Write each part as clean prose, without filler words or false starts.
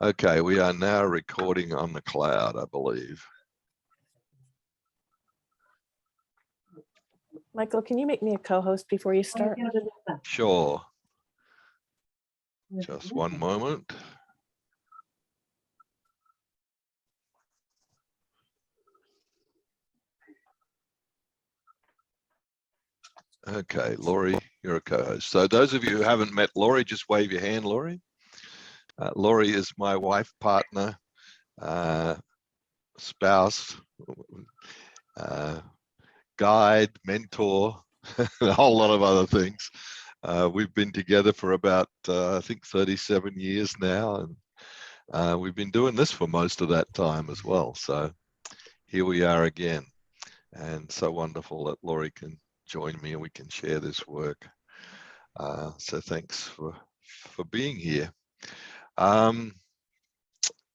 Okay, we are now recording on the cloud, I believe. Michael, can you make me a co-host before you start? Sure. Just one moment. Okay, Laurie, you're a co-host. So those of you who haven't met Laurie, just wave your hand, Laurie. Laurie is my wife, partner, spouse, guide, mentor, a whole lot of other things. We've been together for about, I think, 37 years now, and we've been doing this for most of that time as well. So here we are again, and so wonderful that Laurie can join me and we can share this work. So thanks for being here.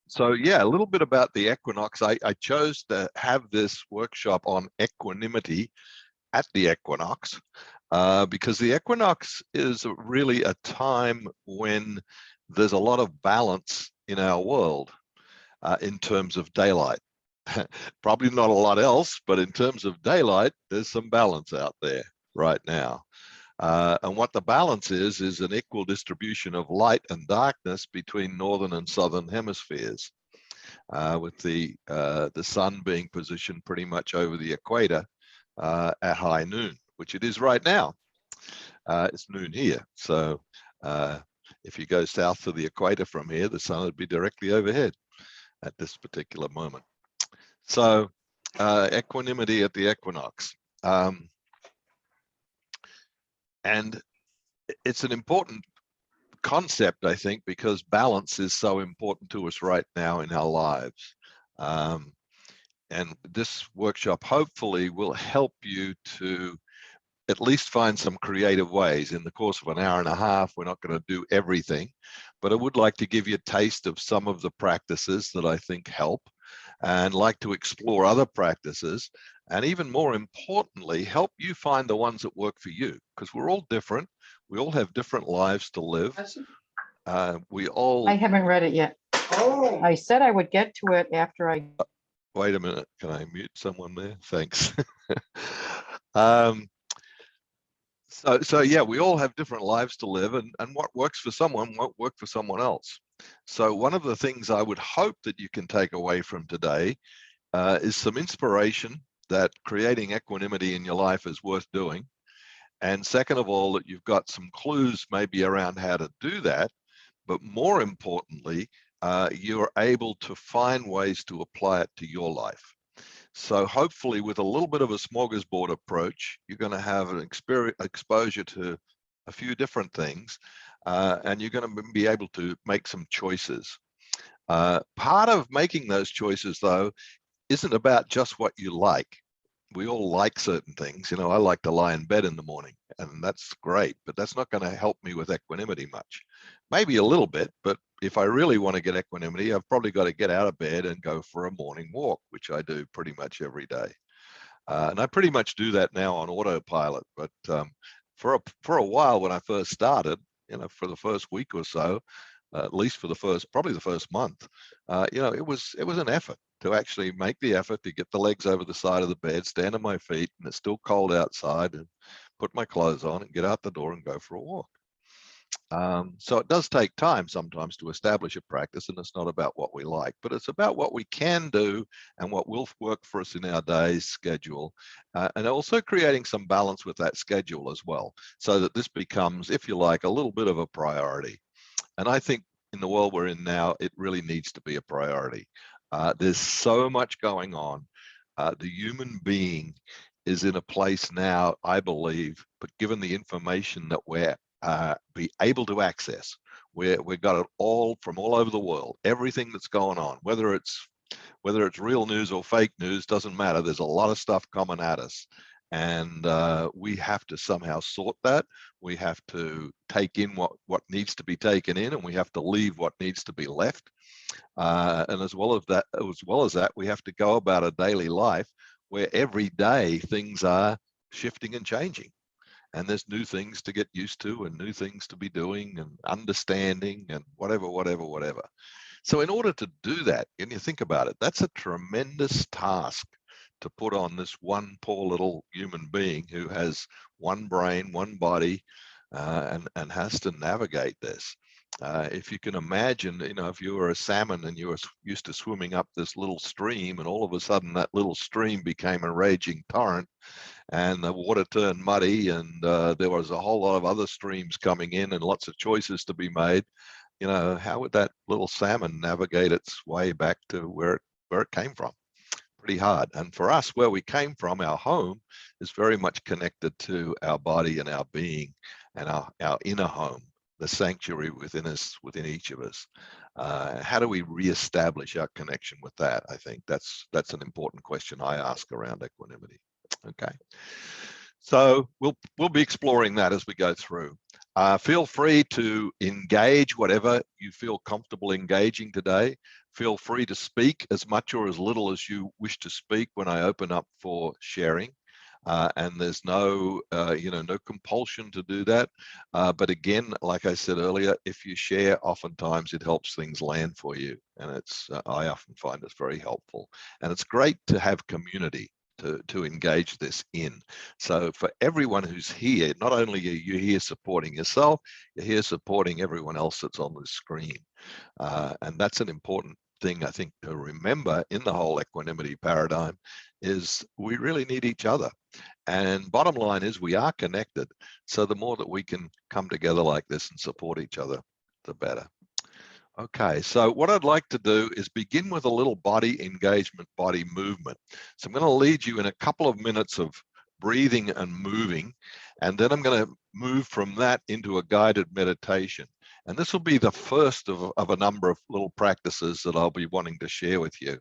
So yeah, a little bit about the Equinox. I chose to have this workshop on equanimity at the Equinox because the Equinox is really a time when there's a lot of balance in our world in terms of daylight. Probably not a lot else, but in terms of daylight, there's some balance out there right now. And what the balance is an equal distribution of light and darkness between northern and southern hemispheres, with the sun being positioned pretty much over the equator at high noon, which it is right now. It's noon here, so if you go south to the equator from here, the sun would be directly overhead at this particular moment. So equanimity at the equinox. And it's an important concept, I think, because balance is so important to us right now in our lives. And this workshop hopefully will help you to at least find some creative ways. In the course of an hour and a half, we're not going to do everything, but I would like to give you a taste of some of the practices that I think help, and like to explore other practices, and even more importantly, help you find the ones that work for you, because we're all different. We all have different lives to live. We all... I haven't read it yet. Oh. I said I would get to it after I... Wait a minute, can I mute someone there? Thanks. So yeah, we all have different lives to live, and what works for someone won't work for someone else. So one of the things I would hope that you can take away from today is some inspiration that creating equanimity in your life is worth doing. And second of all, that you've got some clues maybe around how to do that, but more importantly, you're able to find ways to apply it to your life. So hopefully with a little bit of a smorgasbord approach, you're going to have an exposure to a few different things, and you're going to be able to make some choices. Part of making those choices, though, isn't about just what you like. We all like certain things. You know, I like to lie in bed in the morning, and that's great, but that's not going to help me with equanimity much. Maybe a little bit, but if I really want to get equanimity, I've probably got to get out of bed and go for a morning walk, which I do pretty much every day. And I pretty much do that now on autopilot. But for a while when I first started, you know, for the first week or so, at least for probably the first month, you know, it was an effort to actually make the effort to get the legs over the side of the bed, stand on my feet, and it's still cold outside, and put my clothes on and get out the door and go for a walk. So it does take time sometimes to establish a practice, and it's not about what we like, but it's about what we can do and what will work for us in our day's schedule, and also creating some balance with that schedule as well, so that this becomes, if you like, a little bit of a priority. And I think in the world we're in now, it really needs to be a priority. There's so much going on. The human being is in a place now, I believe, but given the information that we're be able to access, we've got it all from all over the world, everything that's going on, whether it's real news or fake news, doesn't matter. There's a lot of stuff coming at us, and we have to somehow sort that. We have to take in what needs to be taken in, and we have to leave what needs to be left. And as well as that, we have to go about a daily life where every day things are shifting and changing. And there's new things to get used to, and new things to be doing and understanding, and whatever. So in order to do that, and you think about it, that's a tremendous task to put on this one poor little human being who has one brain, one body, and has to navigate this. If you can imagine, you know, if you were a salmon and you were used to swimming up this little stream, and all of a sudden that little stream became a raging torrent, and the water turned muddy, and there was a whole lot of other streams coming in and lots of choices to be made, you know, how would that little salmon navigate its way back to where it came from? Pretty hard. And for us, where we came from, our home is very much connected to our body and our being and our inner home, the sanctuary within us, within each of us. How do we reestablish our connection with that? I think that's an important question I ask around equanimity. Okay, so we'll be exploring that as we go through. Feel free to engage whatever you feel comfortable engaging today. Feel free to speak as much or as little as you wish to speak when I open up for sharing. And there's no, no compulsion to do that. But again, like I said earlier, if you share, oftentimes it helps things land for you. And I often find it's very helpful. And it's great to have community to engage this in. So for everyone who's here, not only are you here supporting yourself, you're here supporting everyone else that's on the screen. And that's an important thing, I think, to remember in the whole equanimity paradigm, is we really need each other. And bottom line is we are connected. So the more that we can come together like this and support each other, the better. Okay, so what I'd like to do is begin with a little body engagement, body movement. So I'm going to lead you in a couple of minutes of breathing and moving, and then I'm going to move from that into a guided meditation. And this will be the first of a number of little practices that I'll be wanting to share with you.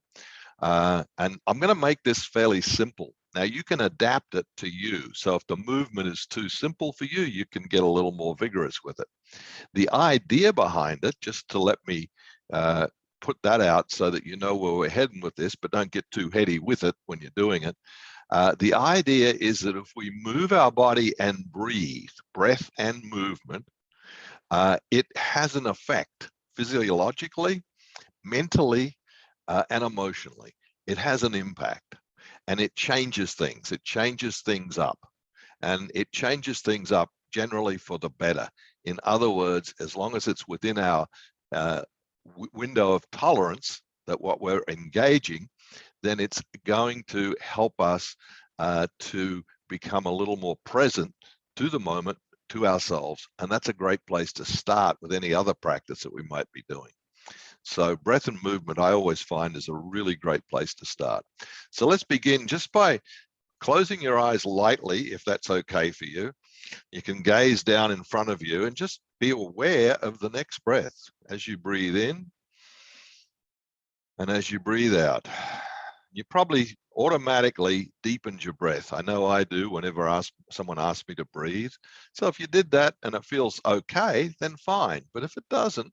And I'm going to make this fairly simple. Now you can adapt it to you. So if the movement is too simple for you, you can get a little more vigorous with it. The idea behind it, just to let me put that out so that you know where we're heading with this, but don't get too heady with it when you're doing it. The idea is that if we move our body and breathe, breath and movement, it has an effect physiologically, mentally, and emotionally. It has an impact, and it changes things. It changes things up, and it changes things up generally for the better. In other words, as long as it's within our window of tolerance, that what we're engaging, then it's going to help us to become a little more present to the moment, to ourselves. And that's a great place to start with any other practice that we might be doing. So breath and movement, I always find, is a really great place to start. So let's begin just by closing your eyes lightly, if that's okay for you. You can gaze down in front of you and just be aware of the next breath as you breathe in and as you breathe out. You probably automatically deepened your breath. I know I do whenever someone asks me to breathe. So if you did that and it feels okay, then fine. But if it doesn't,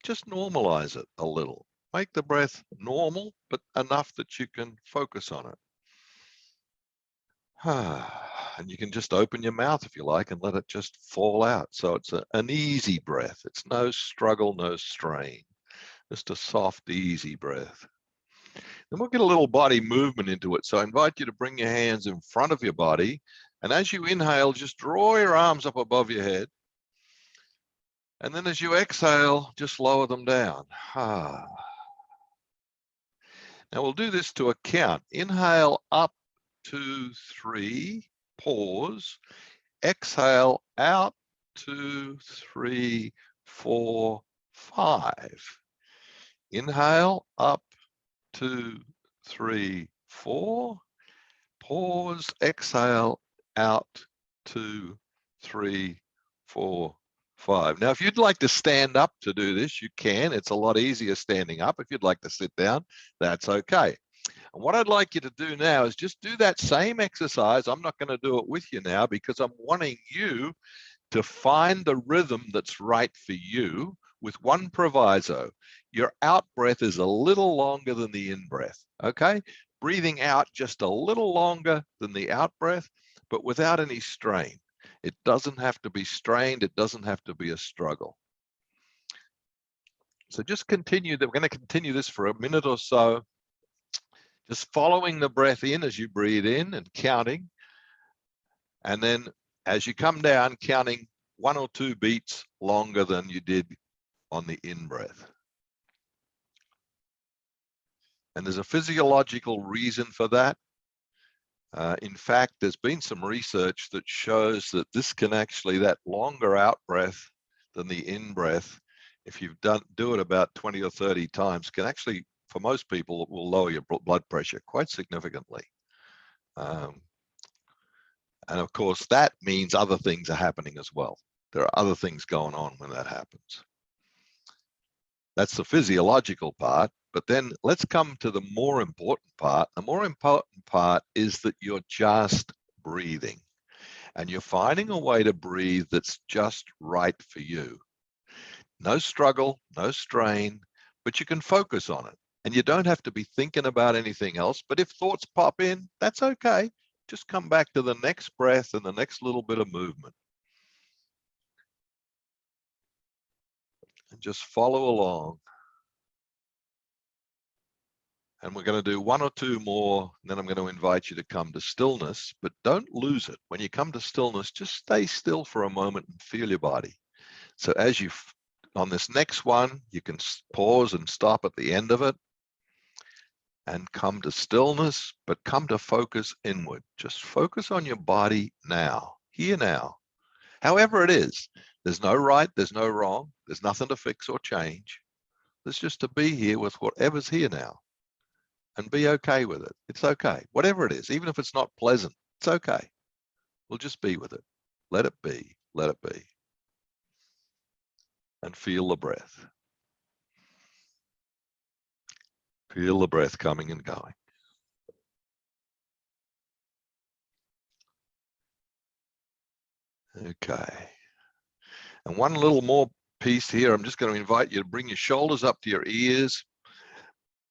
just normalize it a little. Make the breath normal, but enough that you can focus on it. And you can just open your mouth if you like and let it just fall out. So it's an easy breath. It's no struggle, no strain. Just a soft, easy breath. Then we'll get a little body movement into it. So I invite you to bring your hands in front of your body. And as you inhale, just draw your arms up above your head. And then as you exhale, just lower them down. Now we'll do this to a count. Inhale up, 2, 3, pause. Exhale out, 2, 3, 4, 5. Inhale up, 2, 3, 4. Pause. Exhale out, 2, 3, 4, 5. Now, if you'd like to stand up to do this, you can. It's a lot easier standing up. If you'd like to sit down, that's okay. And what I'd like you to do now is just do that same exercise. I'm not going to do it with you now because I'm wanting you to find the rhythm that's right for you, with one proviso. Your out breath is a little longer than the in breath, okay? Breathing out just a little longer than the out breath, but without any strain. It doesn't have to be strained. It doesn't have to be a struggle. So just continue that. We're going to continue this for a minute or so. Just following the breath in as you breathe in and counting. And then as you come down, counting 1 or 2 beats longer than you did on the in-breath. And there's a physiological reason for that. In fact, there's been some research that shows that this can actually, that longer out breath than the in-breath, if you've do it about 20 or 30 times, can actually, for most people, it will lower your blood pressure quite significantly. And of course, that means other things are happening as well. There are other things going on when that happens. That's the physiological part. But then let's come to the more important part. The more important part is that you're just breathing. And you're finding a way to breathe that's just right for you. No struggle, no strain, but you can focus on it. And you don't have to be thinking about anything else. But if thoughts pop in, that's okay. Just come back to the next breath and the next little bit of movement. And just follow along. And we're going to do 1 or 2 more. And then I'm going to invite you to come to stillness, but don't lose it. When you come to stillness, just stay still for a moment and feel your body. So as you, on this next one, you can pause and stop at the end of it and come to stillness, but come to focus inward. Just focus on your body now, here now. However it is, there's no right, there's no wrong. There's nothing to fix or change. There's just to be here with whatever's here now and be okay with it. It's okay, whatever it is, even if it's not pleasant, it's okay. We'll just be with it. Let it be, let it be. And feel the breath. Feel the breath coming and going. Okay. And one little more piece here. I'm just going to invite you to bring your shoulders up to your ears.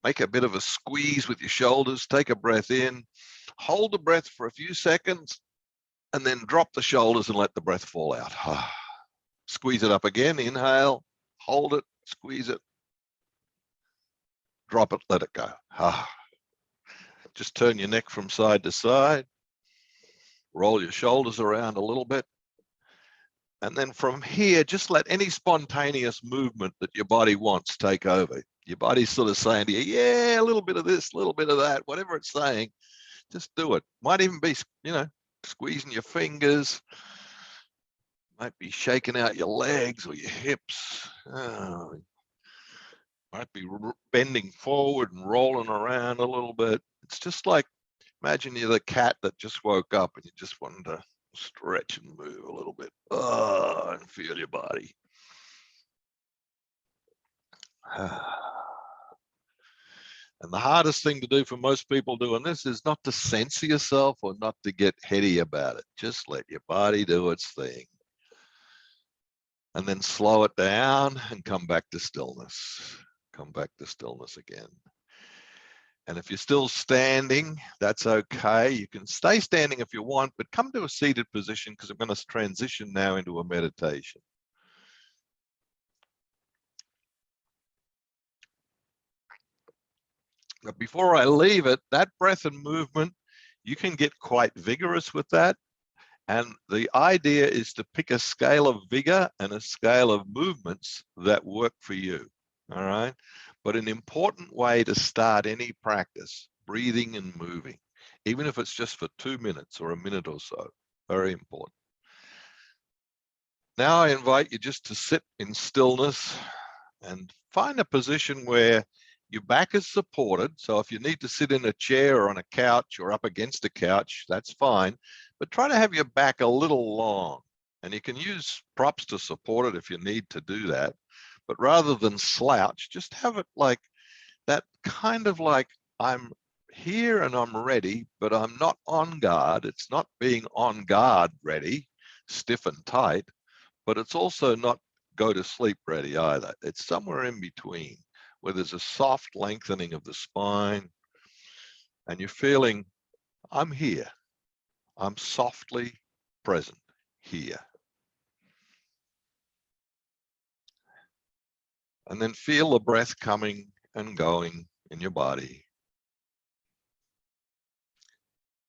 Make a bit of a squeeze with your shoulders. Take a breath in. Hold the breath for a few seconds and then drop the shoulders and let the breath fall out. Squeeze it up again. Inhale. Hold it. Squeeze it. Drop it. Let it go. Just turn your neck from side to side. Roll your shoulders around a little bit. And then from here, just let any spontaneous movement that your body wants take over. Your body's sort of saying to you, yeah, a little bit of this, a little bit of that, whatever it's saying, just do it. Might even be, you know, squeezing your fingers. Might be shaking out your legs or your hips. Might be bending forward and rolling around a little bit. It's just like, imagine you're the cat that just woke up and you just wanted to stretch and move a little bit. And feel your body. And the hardest thing to do for most people doing this is not to censor yourself or not to get heady about it. Just let your body do its thing. And then slow it down and come back to stillness. Come back to stillness again. And if you're still standing, that's okay. You can stay standing if you want, but come to a seated position because I'm going to transition now into a meditation. But before I leave it, that breath and movement, you can get quite vigorous with that. And the idea is to pick a scale of vigor and a scale of movements that work for you. All right. But an important way to start any practice, breathing and moving, even if it's just for 2 minutes or a minute or so, very important. Now I invite you just to sit in stillness and find a position where your back is supported. So if you need to sit in a chair or on a couch or up against a couch, that's fine. But try to have your back a little long. And you can use props to support it if you need to do that. But rather than slouch, just have it like that, kind of like I'm here and I'm ready, but I'm not on guard. It's not being on guard ready, stiff and tight, but it's also not go to sleep ready either. It's somewhere in between where there's a soft lengthening of the spine and you're feeling, I'm here. I'm softly present here. And then feel the breath coming and going in your body.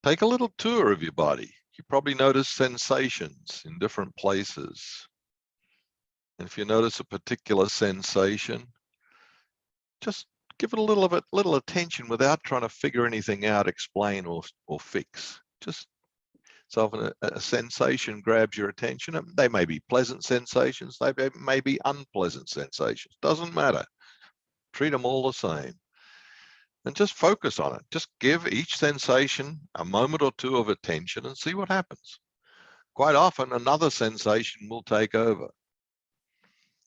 Take a little tour of your body. You probably notice sensations in different places. And if you notice a particular sensation, just give it a little attention without trying to figure anything out, explain or fix. Just so often a sensation grabs your attention. They may be pleasant sensations, they may be unpleasant sensations. Doesn't matter. Treat them all the same. And just focus on it. Just give each sensation a moment or two of attention and see what happens. Quite often, another sensation will take over.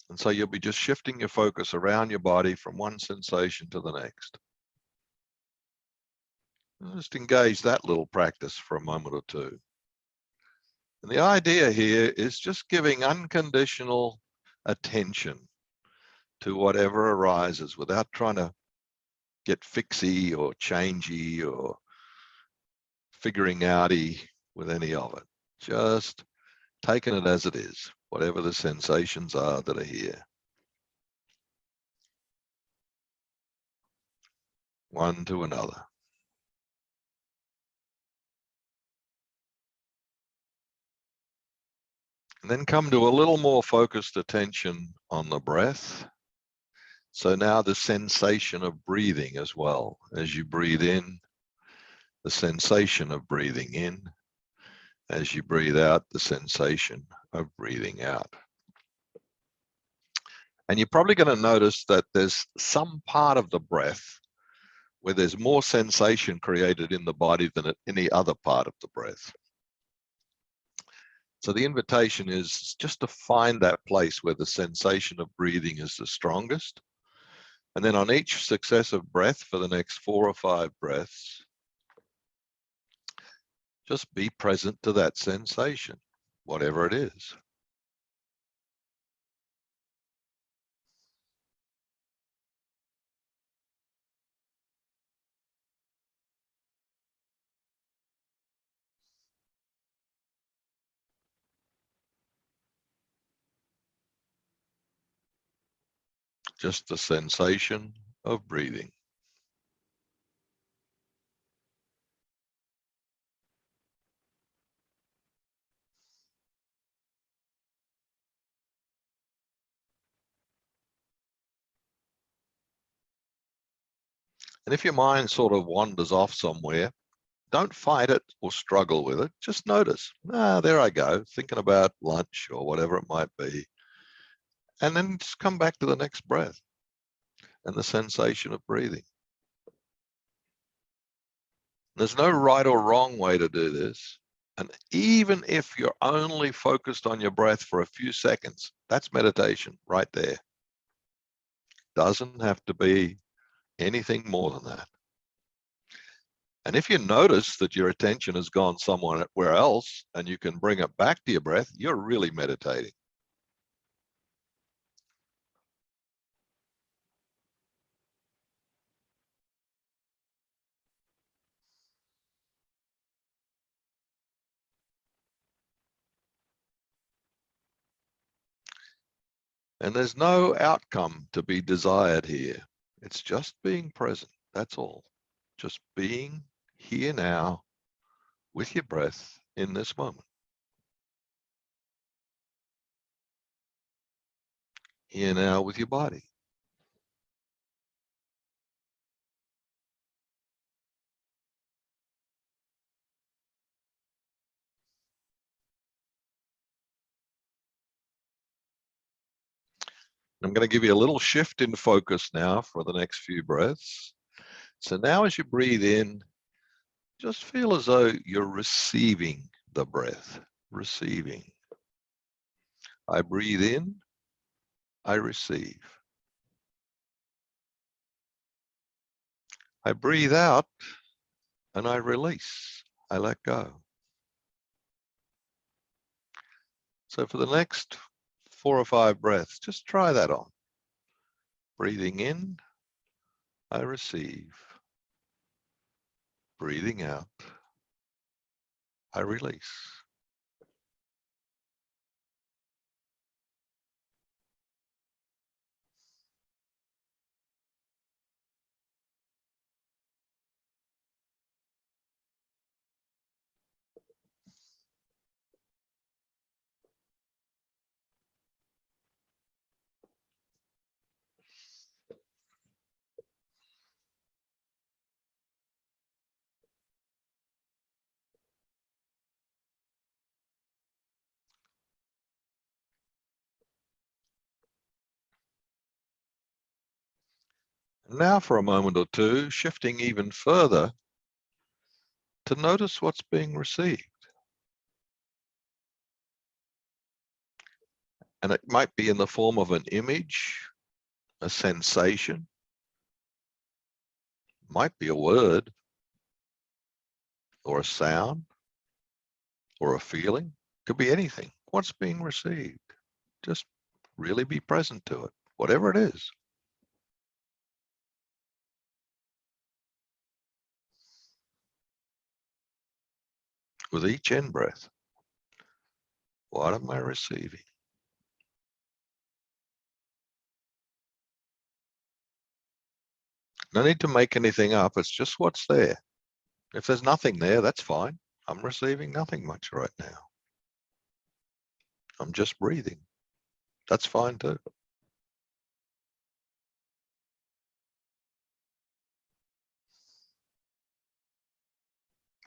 And so you'll be just shifting your focus around your body from one sensation to the next. And just engage that little practice for a moment or two. And the idea here is just giving unconditional attention to whatever arises without trying to get fixy or changey or figuring outy with any of it. Just taking it as it is, whatever the sensations are that are here. One to another. And then come to a little more focused attention on the breath. So now the sensation of breathing as well. As you breathe in, the sensation of breathing in. As you breathe out, the sensation of breathing out. And you're probably going to notice that there's some part of the breath where there's more sensation created in the body than at any other part of the breath. So the invitation is just to find that place where the sensation of breathing is the strongest. And then on each successive breath for the next 4 or 5 breaths, just be present to that sensation, whatever it is. Just the sensation of breathing. And if your mind sort of wanders off somewhere, don't fight it or struggle with it. Just notice, there I go, thinking about lunch or whatever it might be. And then just come back to the next breath and the sensation of breathing. There's no right or wrong way to do this. And even if you're only focused on your breath for a few seconds, that's meditation right there. Doesn't have to be anything more than that. And if you notice that your attention has gone somewhere else and you can bring it back to your breath, you're really meditating. And there's no outcome to be desired here. It's just being present. That's all. Just being here now with your breath in this moment. Here now with your body. I'm going to give you a little shift in focus now for the next few breaths. So now as you breathe in, just feel as though you're receiving the breath, receiving. I breathe in, I receive. I breathe out and I release, I let go. So for the next 4 or 5 breaths, just try that on. Breathing in, I receive. Breathing out, I release. Now for a moment or two, shifting even further to notice what's being received. And it might be in the form of an image, a sensation, might be a word, or a sound, or a feeling. Could be anything. What's being received? Just really be present to it, whatever it is. With each in-breath, what am I receiving? No need to make anything up. It's just what's there. If there's nothing there, that's fine. I'm receiving nothing much right now. I'm just breathing. That's fine too.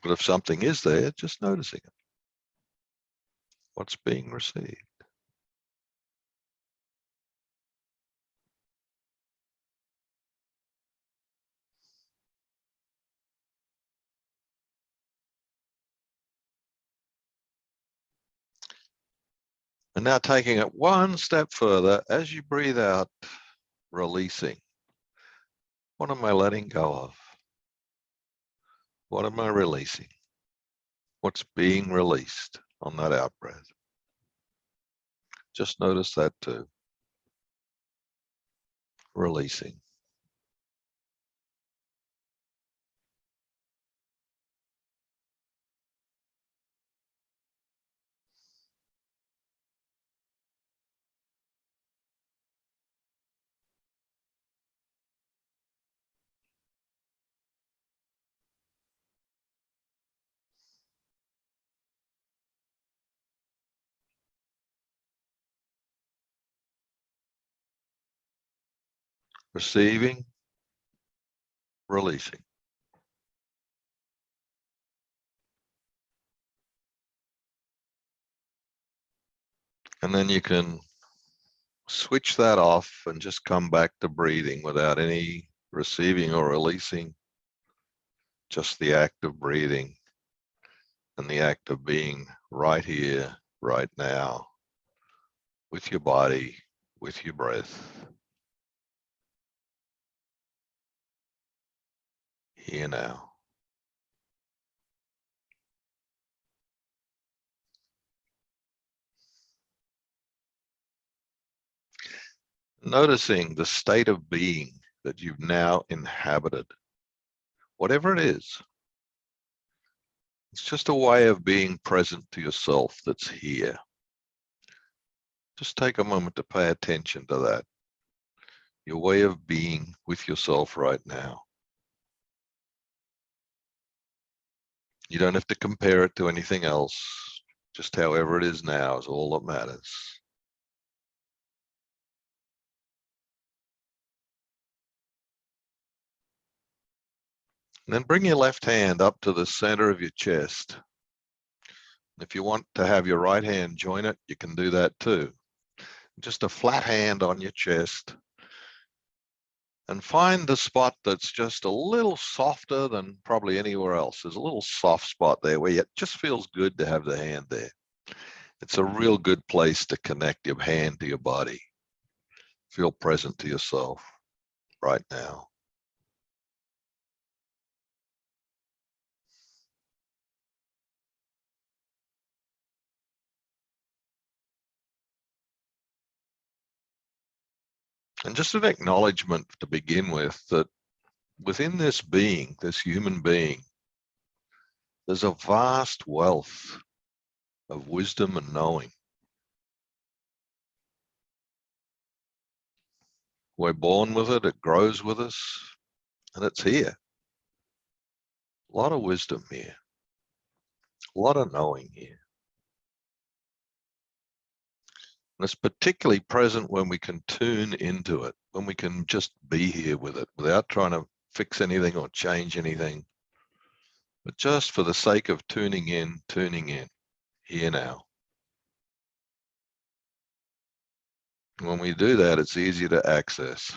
But if something is there, just noticing it. What's being received? And now taking it one step further, as you breathe out, releasing. What am I letting go of? What am I releasing? What's being released on that out breath? Just notice that too. Releasing. Receiving, releasing. And then you can switch that off and just come back to breathing without any receiving or releasing. Just the act of breathing and the act of being right here, right now, with your body, with your breath. Here now. Noticing the state of being that you've now inhabited, whatever it is. It's just a way of being present to yourself that's here. Just take a moment to pay attention to that. Your way of being with yourself right now. You don't have to compare it to anything else. Just however it is now is all that matters. And then bring your left hand up to the center of your chest. If you want to have your right hand join it, you can do that too. Just a flat hand on your chest. And find the spot that's just a little softer than probably anywhere else. There's a little soft spot there where it just feels good to have the hand there. It's a real good place to connect your hand to your body. Feel present to yourself right now. And just an acknowledgement to begin with that within this being, this human being, there's a vast wealth of wisdom and knowing. We're born with it, it grows with us, and it's here. A lot of wisdom here, a lot of knowing here. And it's particularly present when we can tune into it, when we can just be here with it without trying to fix anything or change anything, but just for the sake of tuning in, here now. When we do that, it's easier to access.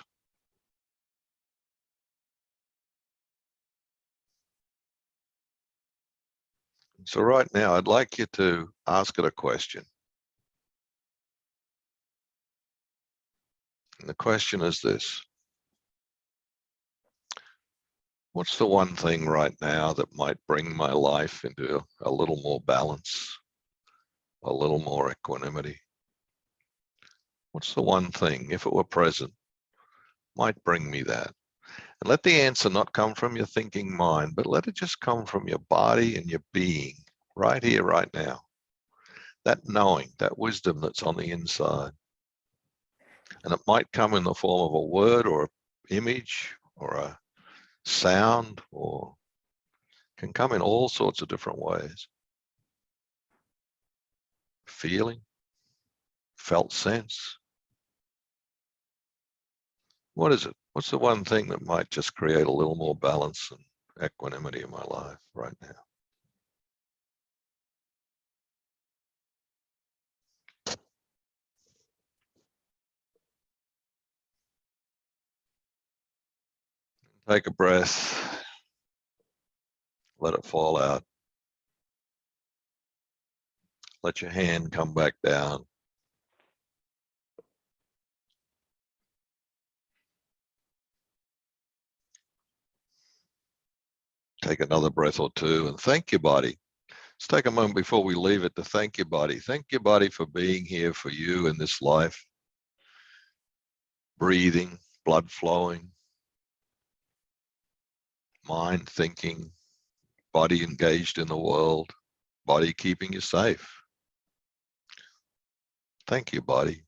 So right now, I'd like you to ask it a question. And the question is this: what's the one thing right now that might bring my life into a little more balance, a little more equanimity? What's the one thing, if it were present, might bring me that? And let the answer not come from your thinking mind, but let it just come from your body and your being, right here, right now. That knowing, that wisdom that's on the inside. And it might come in the form of a word or an image or a sound, or can come in all sorts of different ways. Feeling, felt sense. What is it? What's the one thing that might just create a little more balance and equanimity in my life right now? Take a breath. Let it fall out. Let your hand come back down. Take another breath or two and thank your body. Let's take a moment before we leave it to thank your body. Thank your body for being here for you in this life. Breathing, blood flowing, mind thinking, body engaged in the world, body keeping you safe. Thank you, body.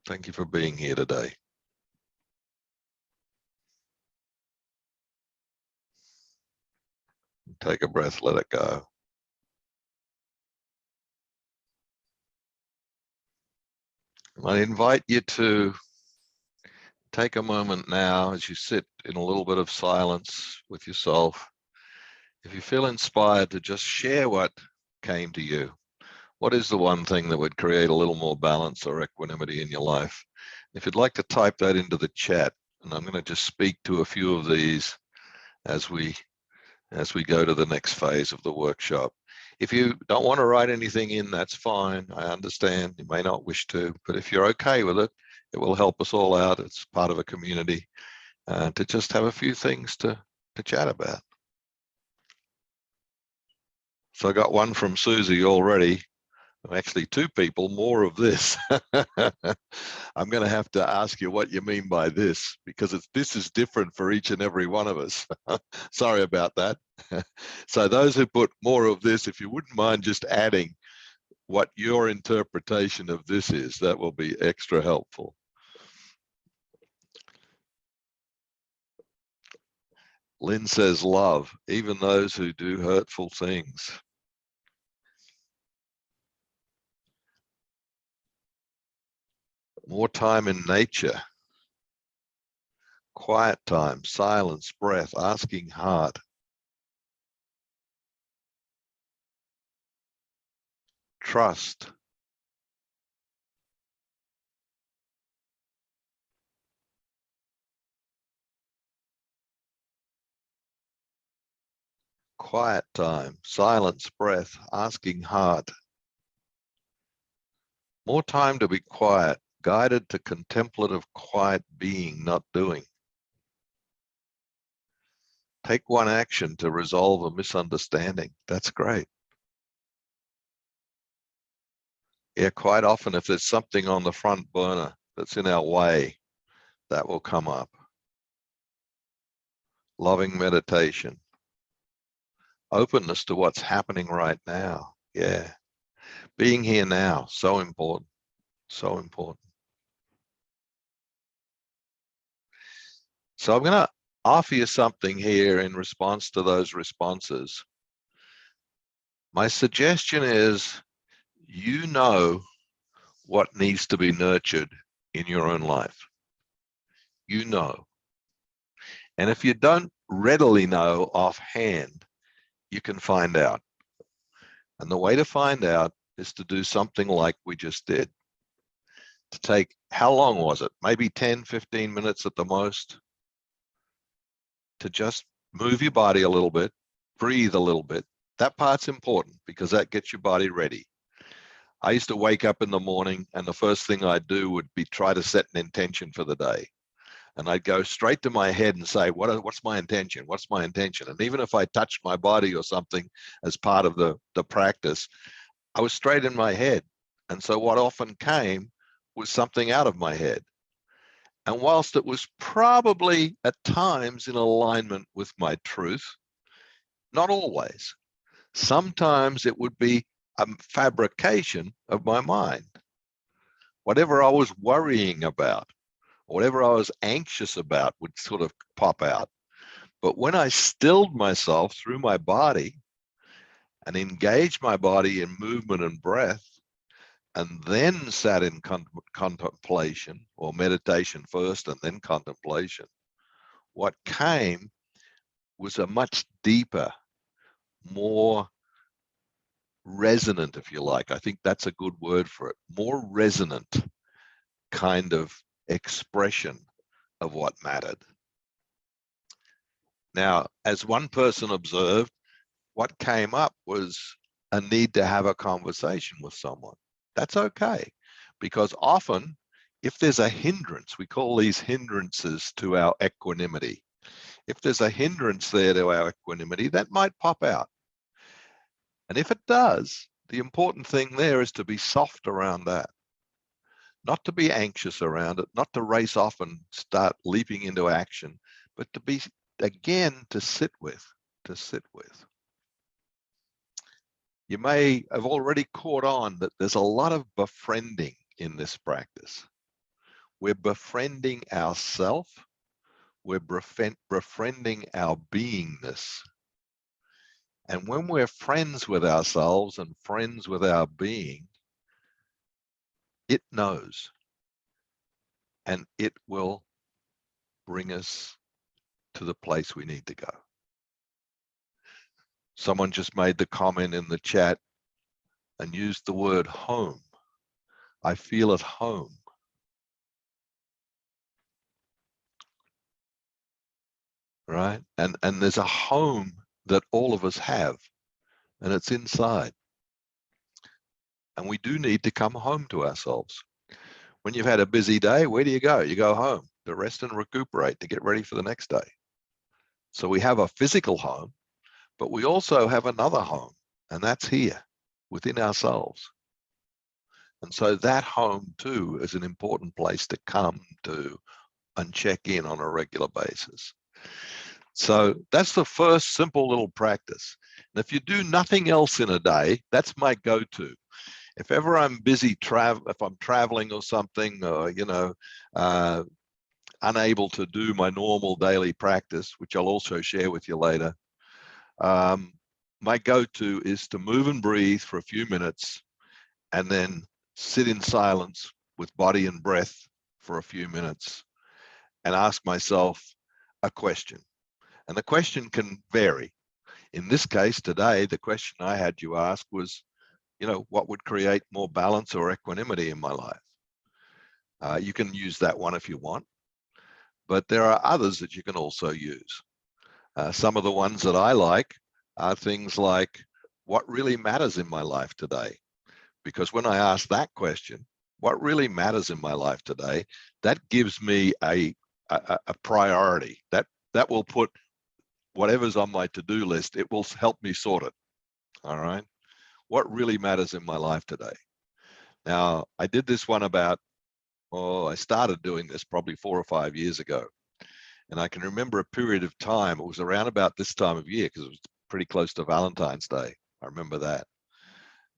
Thank you for being here today. Take a breath, let it go. I invite you to take a moment now as you sit in a little bit of silence with yourself. If you feel inspired to just share what came to you, what is the one thing that would create a little more balance or equanimity in your life? If you'd like to type that into the chat, and I'm going to just speak to a few of these as we go to the next phase of the workshop. If you don't want to write anything in, that's fine. I understand. You may not wish to, but if you're okay with it, it will help us all out. It's part of a community to just have a few things to chat about. So I got one from Susie already. Actually, two people, more of this. I'm going to have to ask you what you mean by this, because this is different for each and every one of us. Sorry about that. So those who put more of this, if you wouldn't mind just adding what your interpretation of this is, that will be extra helpful. Lynn says, love, even those who do hurtful things. More time in nature. Quiet time, silence, breath, asking heart. Trust. Quiet time, silence, breath, asking heart. More time to be quiet, guided to contemplative, quiet being, not doing. Take one action to resolve a misunderstanding. That's great. Yeah, quite often if there's something on the front burner that's in our way, that will come up. Loving meditation. Openness to what's happening right now. Yeah. Being here now, so important, so important. So I'm going to offer you something here in response to those responses. My suggestion is, you know what needs to be nurtured in your own life. You know. And if you don't readily know offhand, you can find out. And the way to find out is to do something like we just did. To take, how long was it? Maybe 10, 15 minutes at the most. To just move your body a little bit, breathe a little bit, That part's important because that gets your body ready. I used to wake up in the morning and the first thing I'd do would be try to set an intention for the day. And I'd go straight to my head and say, what's my intention? What's my intention? And even if I touched my body or something as part of the practice, I was straight in my head. And so what often came was something out of my head. And whilst it was probably at times in alignment with my truth, not always. Sometimes it would be a fabrication of my mind. Whatever I was worrying about, whatever I was anxious about would sort of pop out. But when I stilled myself through my body and engaged my body in movement and breath, and then sat in contemplation or meditation first and then contemplation, what came was a much deeper, more resonant, if you like. I think that's a good word for it. More resonant kind of expression of what mattered. Now, as one person observed, what came up was a need to have a conversation with someone. That's okay, because often if there's a hindrance, we call these hindrances to our equanimity. If there's a hindrance there to our equanimity, that might pop out. And if it does, the important thing there is to be soft around that. Not to be anxious around it, not to race off and start leaping into action, but to be, again, to sit with. You may have already caught on that there's a lot of befriending in this practice. We're befriending ourselves. We're befriending our beingness. And when we're friends with ourselves and friends with our being, it knows. And it will bring us to the place we need to go. Someone just made the comment in the chat and used the word home. I feel at home. Right? And there's a home that all of us have, and it's inside. And we do need to come home to ourselves. When you've had a busy day, where do you go? You go home to rest and recuperate, to get ready for the next day. So we have a physical home, but we also have another home, and that's here within ourselves. And so that home too is an important place to come to and check in on a regular basis. So that's the first simple little practice. And if you do nothing else in a day, that's my go-to. If ever I'm busy, if I'm traveling or something, or, you know, unable to do my normal daily practice, which I'll also share with you later, my go-to is to move and breathe for a few minutes and then sit in silence with body and breath for a few minutes and ask myself a question. And the question can vary. In this case today, the question I had you ask was, you know, what would create more balance or equanimity in my life? You can use that one if you want, but there are others that you can also use. Some of the ones that I like are things like, what really matters in my life today? Because when I ask that question, what really matters in my life today, that gives me a priority. That will put whatever's on my to-do list, it will help me sort it. All right. What really matters in my life today? Now, I did this one about, I started doing this probably 4 or 5 years ago. And I can remember a period of time, it was around about this time of year because it was pretty close to Valentine's Day. I remember that.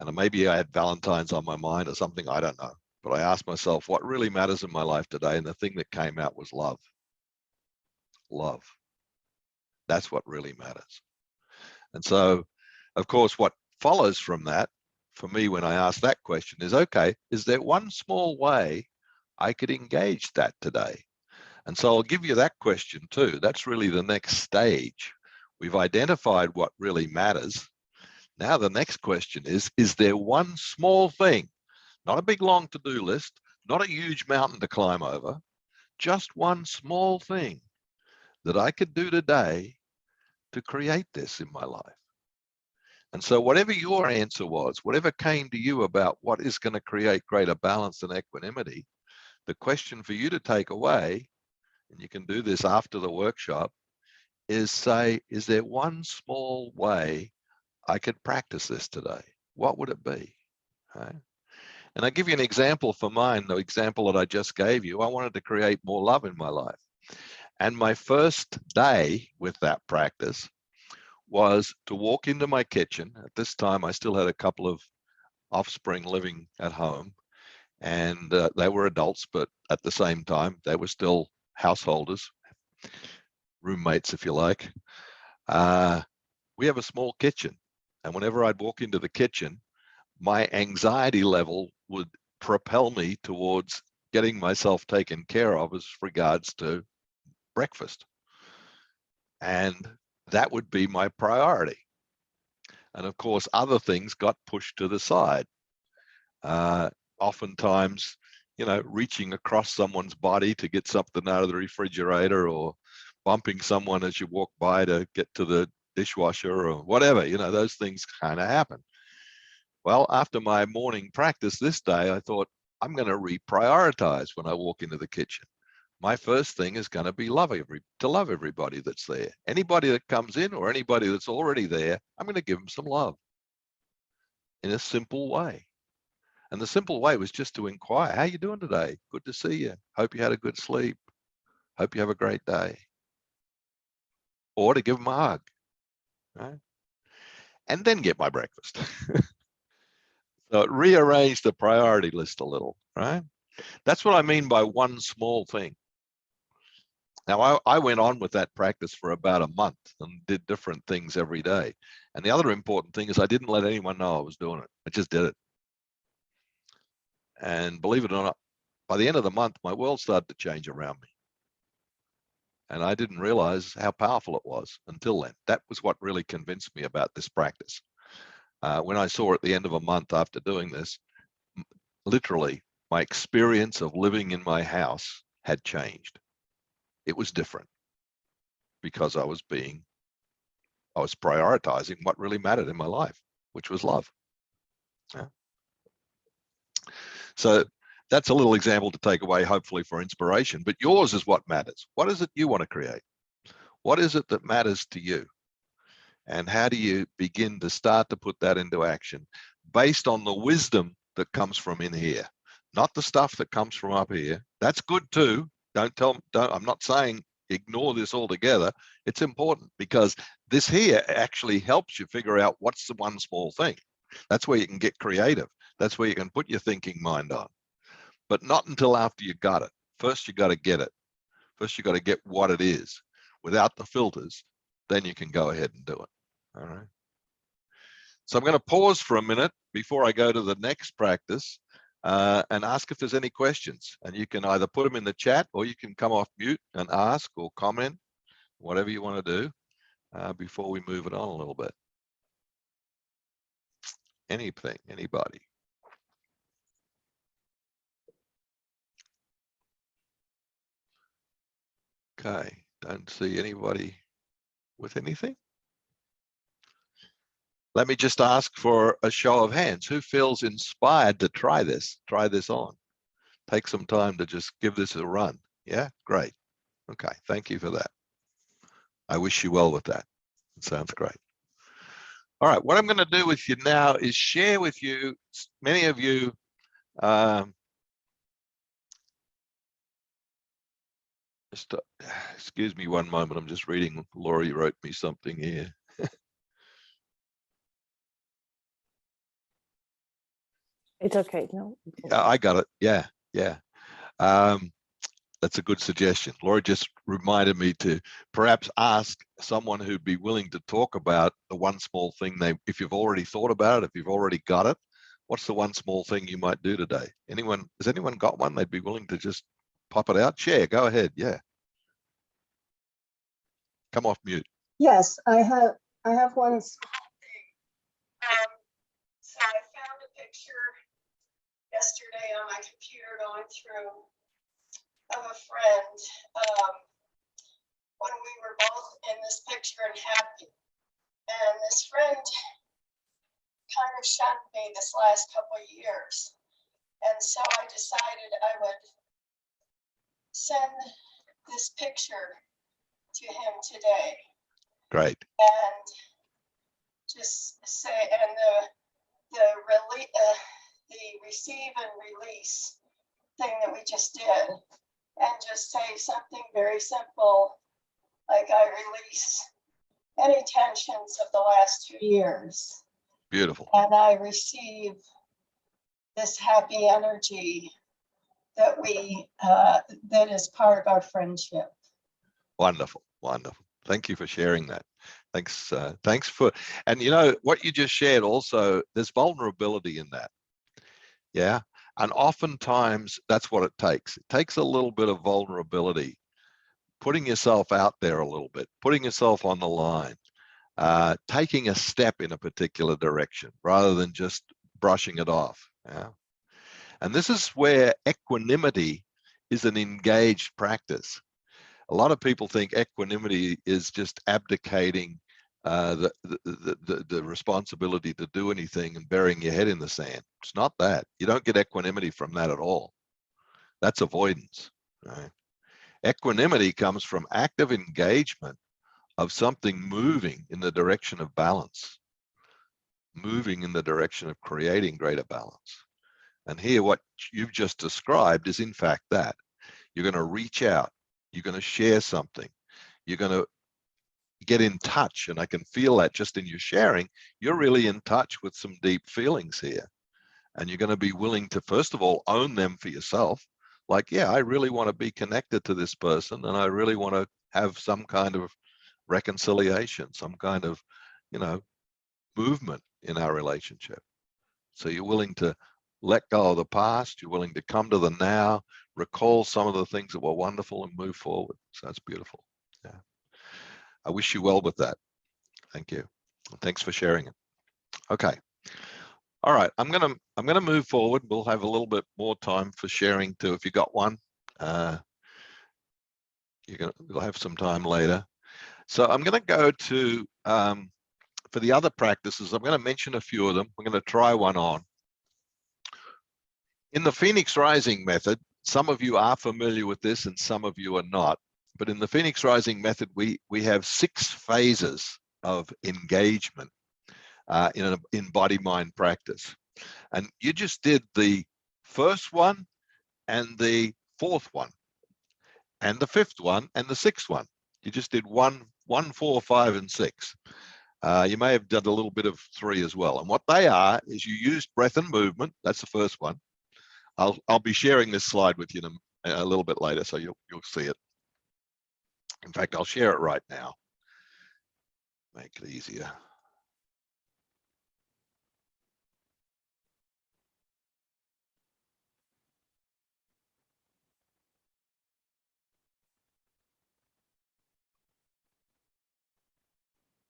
And maybe I had Valentine's on my mind or something, I don't know. But I asked myself, what really matters in my life today? And the thing that came out was love. Love. That's what really matters. And so, of course, what follows from that, for me, when I ask that question is, okay, is there one small way I could engage that today? And so I'll give you that question too. That's really the next stage. We've identified what really matters. Now the next question is there one small thing, not a big long to-do list, not a huge mountain to climb over, just one small thing that I could do today to create this in my life? And so whatever your answer was, whatever came to you about what is going to create greater balance and equanimity, the question for you to take away, and you can do this after the workshop, is say, is there one small way I could practice this today? What would it be? Right? And I'll give you an example for mine, the example that I just gave you. I wanted to create more love in my life. And my first day with that practice was to walk into my kitchen. At this time, I still had a couple of offspring living at home, and they were adults, but at the same time, they were still householders, roommates, if you like. We have a small kitchen, and whenever I'd walk into the kitchen, my anxiety level would propel me towards getting myself taken care of as regards to breakfast. And that would be my priority. And of course, other things got pushed to the side. Oftentimes, you know, reaching across someone's body to get something out of the refrigerator, or bumping someone as you walk by to get to the dishwasher, or whatever, you know, those things kind of happen. Well, after my morning practice this day, I thought, I'm going to reprioritize when I walk into the kitchen. My first thing is going to be to love everybody that's there. Anybody that comes in or anybody that's already there, I'm going to give them some love in a simple way. And the simple way was just to inquire, how you doing today? Good to see you. Hope you had a good sleep. Hope you have a great day. Or to give them a hug, right? And then get my breakfast. So rearrange the priority list a little, right? That's what I mean by one small thing. Now, I went on with that practice for about a month and did different things every day. And the other important thing is I didn't let anyone know I was doing it. I just did it. And believe it or not, by the end of the month, my world started to change around me. And I didn't realize how powerful it was until then. That was what really convinced me about this practice. When I saw at the end of a month after doing this, literally, my experience of living in my house had changed. It was different because I was prioritizing what really mattered in my life, which was love. Yeah. So that's a little example to take away, hopefully for inspiration, but yours is what matters. What is it you want to create? What is it that matters to you? And how do you begin to start to put that into action based on the wisdom that comes from in here, not the stuff that comes from up here? That's good too. I'm not saying ignore this altogether. It's important because this here actually helps you figure out what's the one small thing. That's where you can get creative. That's where you can put your thinking mind on, but not until after you got it. First, you got to get it. First, you got to get what it is without the filters. Then you can go ahead and do it. All right. So I'm going to pause for a minute before I go to the next practice and ask if there's any questions. And you can either put them in the chat or you can come off mute and ask or comment, whatever you want to do before we move it on a little bit. Anything, anybody? Okay, don't see anybody with anything. Let me just ask for a show of hands. Who feels inspired to try this on? Take some time to just give this a run. Yeah, great. Okay, thank you for that. I wish you well with that. It sounds great. All right, what I'm going to do with you now is share with you, many of you, excuse me one moment, I'm just reading, Laurie wrote me something here. It's okay. No. I got it. Yeah. That's a good suggestion. Laura just reminded me to perhaps ask someone who'd be willing to talk about the one small thing if you've already thought about it, if you've already got it, what's the one small thing you might do today? Has anyone got one they'd be willing to just pop it out? Share, go ahead. Yeah. Come off mute. Yes, I have one small thing. So I found a picture yesterday on my computer going through of a friend when we were both in this picture and happy. And this friend kind of shunned me this last couple of years. And so I decided I would send this picture to him today. Great. And just say, and the receive and release thing that we just did, and just say something very simple, like I release any tensions of the last 2 years. Beautiful. And I receive this happy energy that that is part of our friendship. Wonderful. Wonderful. Thank you for sharing that. Thanks. Thanks for, and you know, what you just shared also, there's vulnerability in that. Yeah. And oftentimes that's what it takes. It takes a little bit of vulnerability, putting yourself out there a little bit, putting yourself on the line, taking a step in a particular direction rather than just brushing it off. Yeah. And this is where equanimity is an engaged practice. A lot of people think equanimity is just abdicating the responsibility to do anything and burying your head in the sand. It's not that. You don't get equanimity from that at all. That's avoidance. Right? Equanimity comes from active engagement of something moving in the direction of balance, moving in the direction of creating greater balance. And here, what you've just described is in fact that. You're going to reach out, you're going to share something, you're going to get in touch, and I can feel that just in your sharing. You're really in touch with some deep feelings here, and you're going to be willing to, first of all, own them for yourself. Like, yeah, I really want to be connected to this person, and I really want to have some kind of reconciliation, some kind of, you know, movement in our relationship. So you're willing to let go of the past, you're willing to come to the now, recall some of the things that were wonderful and move forward. So that's beautiful. Yeah. I wish you well with that. Thank you. Thanks for sharing it. Okay. All right. I'm gonna move forward. We'll have a little bit more time for sharing too. If you got one, we'll have some time later. So I'm gonna go to for the other practices. I'm gonna mention a few of them. We're gonna try one on. In the Phoenix Rising method, some of you are familiar with this and some of you are not. But in the Phoenix Rising method, we have 6 phases of engagement in body-mind practice. And you just did the first one and the 4th one and the 5th one and the 6th one. You just did 1, 4, 5, and 6. You may have done a little bit of 3 as well. And what they are is you used breath and movement. That's the first one. I'll be sharing this slide with you a little bit later, so you'll see it. In fact, I'll share it right now. Make it easier.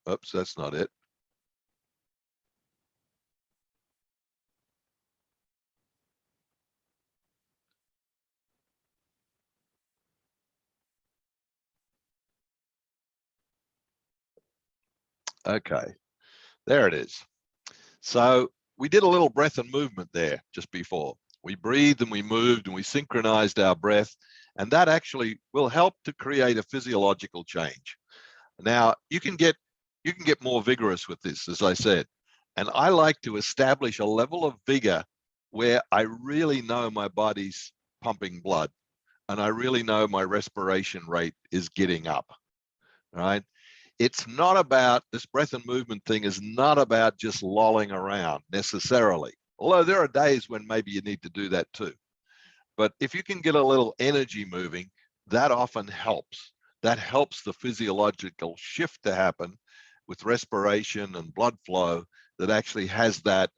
Oops, that's not it. Okay, there it is. So we did a little breath and movement there just before. We breathed and we moved and we synchronized our breath, and that actually will help to create a physiological change. Now you can get more vigorous with this, as I said, and I like to establish a level of vigor where I really know my body's pumping blood and I really know my respiration rate is getting up, right? It's not about, this breath and movement thing is not about just lolling around necessarily. Although there are days when maybe you need to do that too. But if you can get a little energy moving, that often helps. That helps the physiological shift to happen with respiration and blood flow that actually has that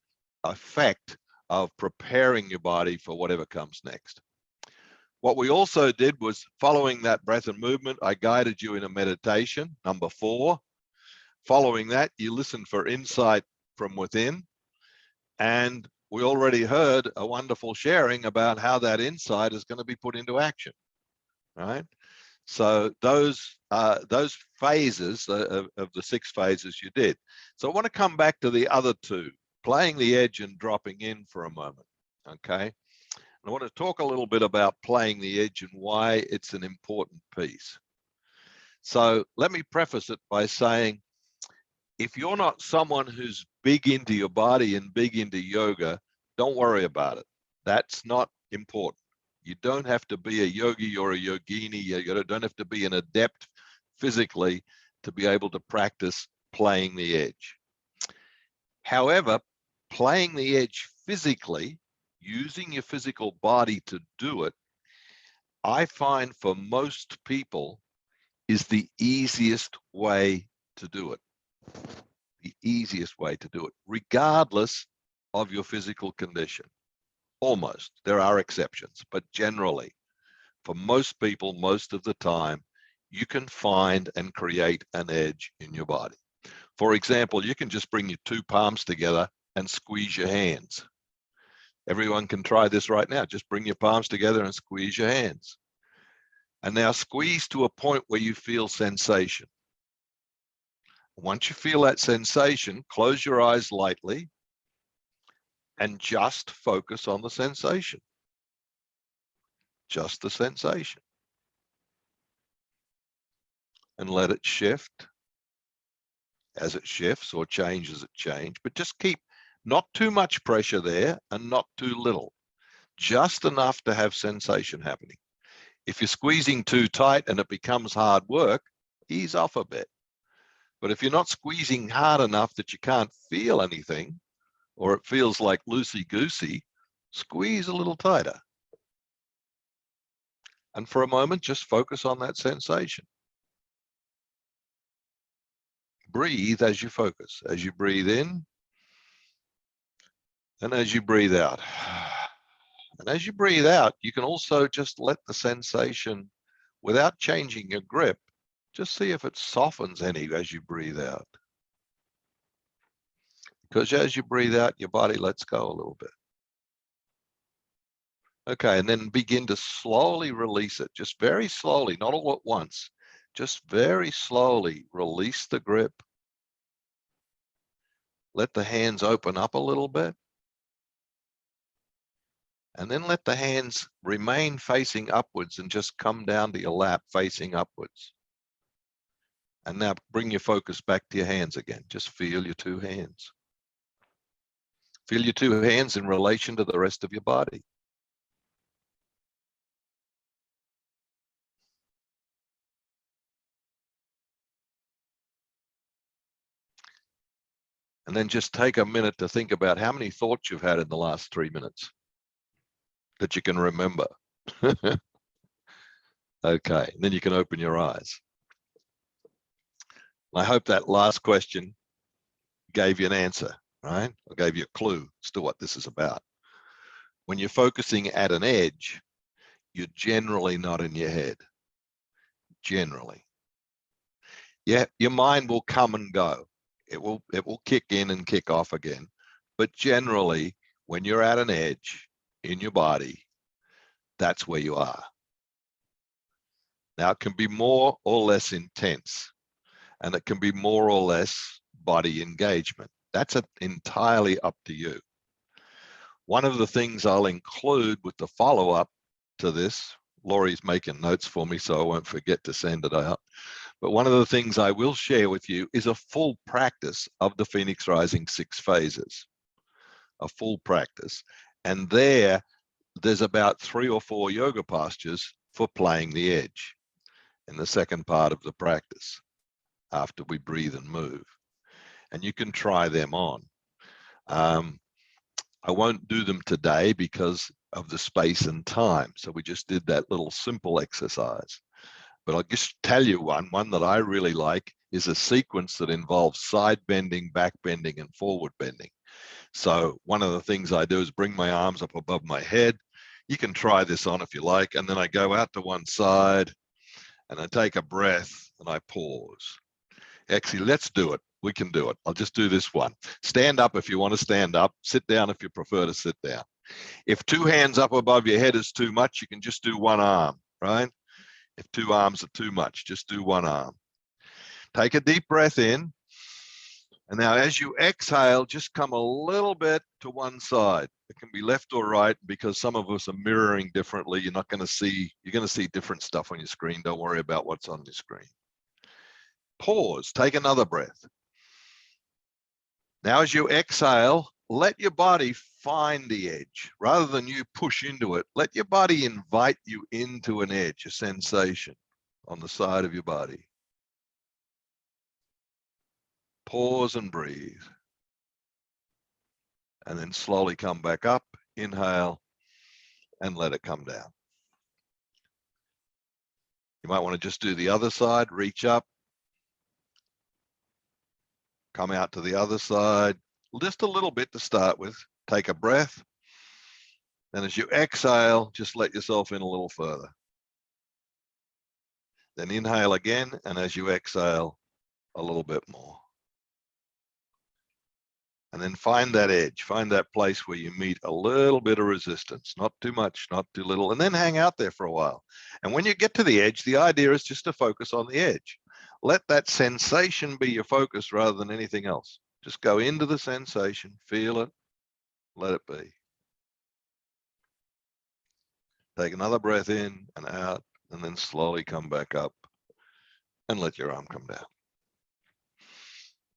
effect of preparing your body for whatever comes next. What we also did was, following that breath and movement, I guided you in a meditation, number 4. Following that, you listen for insight from within. And we already heard a wonderful sharing about how that insight is going to be put into action, right? So those phases of the 6 phases you did. So I want to come back to the other 2. playing the edge and dropping in for a moment, okay? I want to talk a little bit about playing the edge and why it's an important piece. So let me preface it by saying, if you're not someone who's big into your body and big into yoga, don't worry about it. That's not important. You don't have to be a yogi or a yogini. You don't have to be an adept physically to be able to practice playing the edge. However, playing the edge physically, using your physical body to do it, I find for most people is the easiest way to do it. The easiest way to do it, regardless of your physical condition. Almost. There are exceptions, but generally, for most people, most of the time, you can find and create an edge in your body. For example, you can just bring your two palms together and squeeze your hands. Everyone can try this right now. Just bring your palms together and squeeze your hands. And now squeeze to a point where you feel sensation. Once you feel that sensation, close your eyes lightly and just focus on the sensation. Just the sensation. And let it shift as it shifts, or change as it changes. But just keep not too much pressure there and not too little. Just enough to have sensation happening. If you're squeezing too tight and it becomes hard work, ease off a bit. But if you're not squeezing hard enough that you can't feel anything, or it feels like loosey-goosey, squeeze a little tighter. And for a moment, just focus on that sensation. Breathe as you focus, as you breathe in and as you breathe out. And as you breathe out, you can also just let the sensation, without changing your grip, just see if it softens any as you breathe out. Because as you breathe out, your body lets go a little bit. Okay, and then begin to slowly release it, just very slowly, not all at once, just very slowly release the grip. Let the hands open up a little bit. And then let the hands remain facing upwards and just come down to your lap facing upwards. And now bring your focus back to your hands again. Just feel your two hands. Feel your two hands in relation to the rest of your body. And then just take a minute to think about how many thoughts you've had in the last 3 minutes that you can remember. Okay, and then you can open your eyes. I hope that last question gave you an answer, right? Or gave you a clue as to what this is about. When you're focusing at an edge, you're generally not in your head. Generally. Yeah, your mind will come and go. It will kick in and kick off again. But generally, when you're at an edge in your body, that's where you are. Now, it can be more or less intense, and it can be more or less body engagement. That's entirely up to you. One of the things I'll include with the follow-up to this, Laurie's making notes for me, so I won't forget to send it out. But one of the things I will share with you is a full practice of the Phoenix Rising 6 phases, a full practice. And there's about 3 or 4 yoga postures for playing the edge in the second part of the practice after we breathe and move. And you can try them on. I won't do them today because of the space and time. So we just did that little simple exercise. But I'll just tell you one that I really like is a sequence that involves side bending, back bending, and forward bending. So one of the things I do is bring my arms up above my head. You can try this on if you like. And then I go out to one side and I take a breath and I pause. Actually, let's do it. We can do it. I'll just do this one. Stand up if you want to stand up. Sit down if you prefer to sit down. If 2 hands up above your head is too much, you can just do one arm, right? If 2 arms are too much, just do one arm. Take a deep breath in And now as you exhale, just come a little bit to one side. It can be left or right because some of us are mirroring differently. You're going to see different stuff on your screen. Don't worry about what's on your screen. Pause, take another breath. Now as you exhale, let your body find the edge. Rather than you push into it, let your body invite you into an edge, a sensation on the side of your body. Pause and breathe. And then slowly come back up, inhale, and let it come down. You might want to just do the other side, reach up, come out to the other side, just a little bit to start with. Take a breath. And as you exhale, just let yourself in a little further. Then inhale again, and as you exhale, a little bit more. And then find that edge, find that place where you meet a little bit of resistance, not too much, not too little, and then hang out there for a while. And when you get to the edge, the idea is just to focus on the edge. Let that sensation be your focus rather than anything else. Just go into the sensation, feel it, let it be. Take another breath in and out, and then slowly come back up and let your arm come down.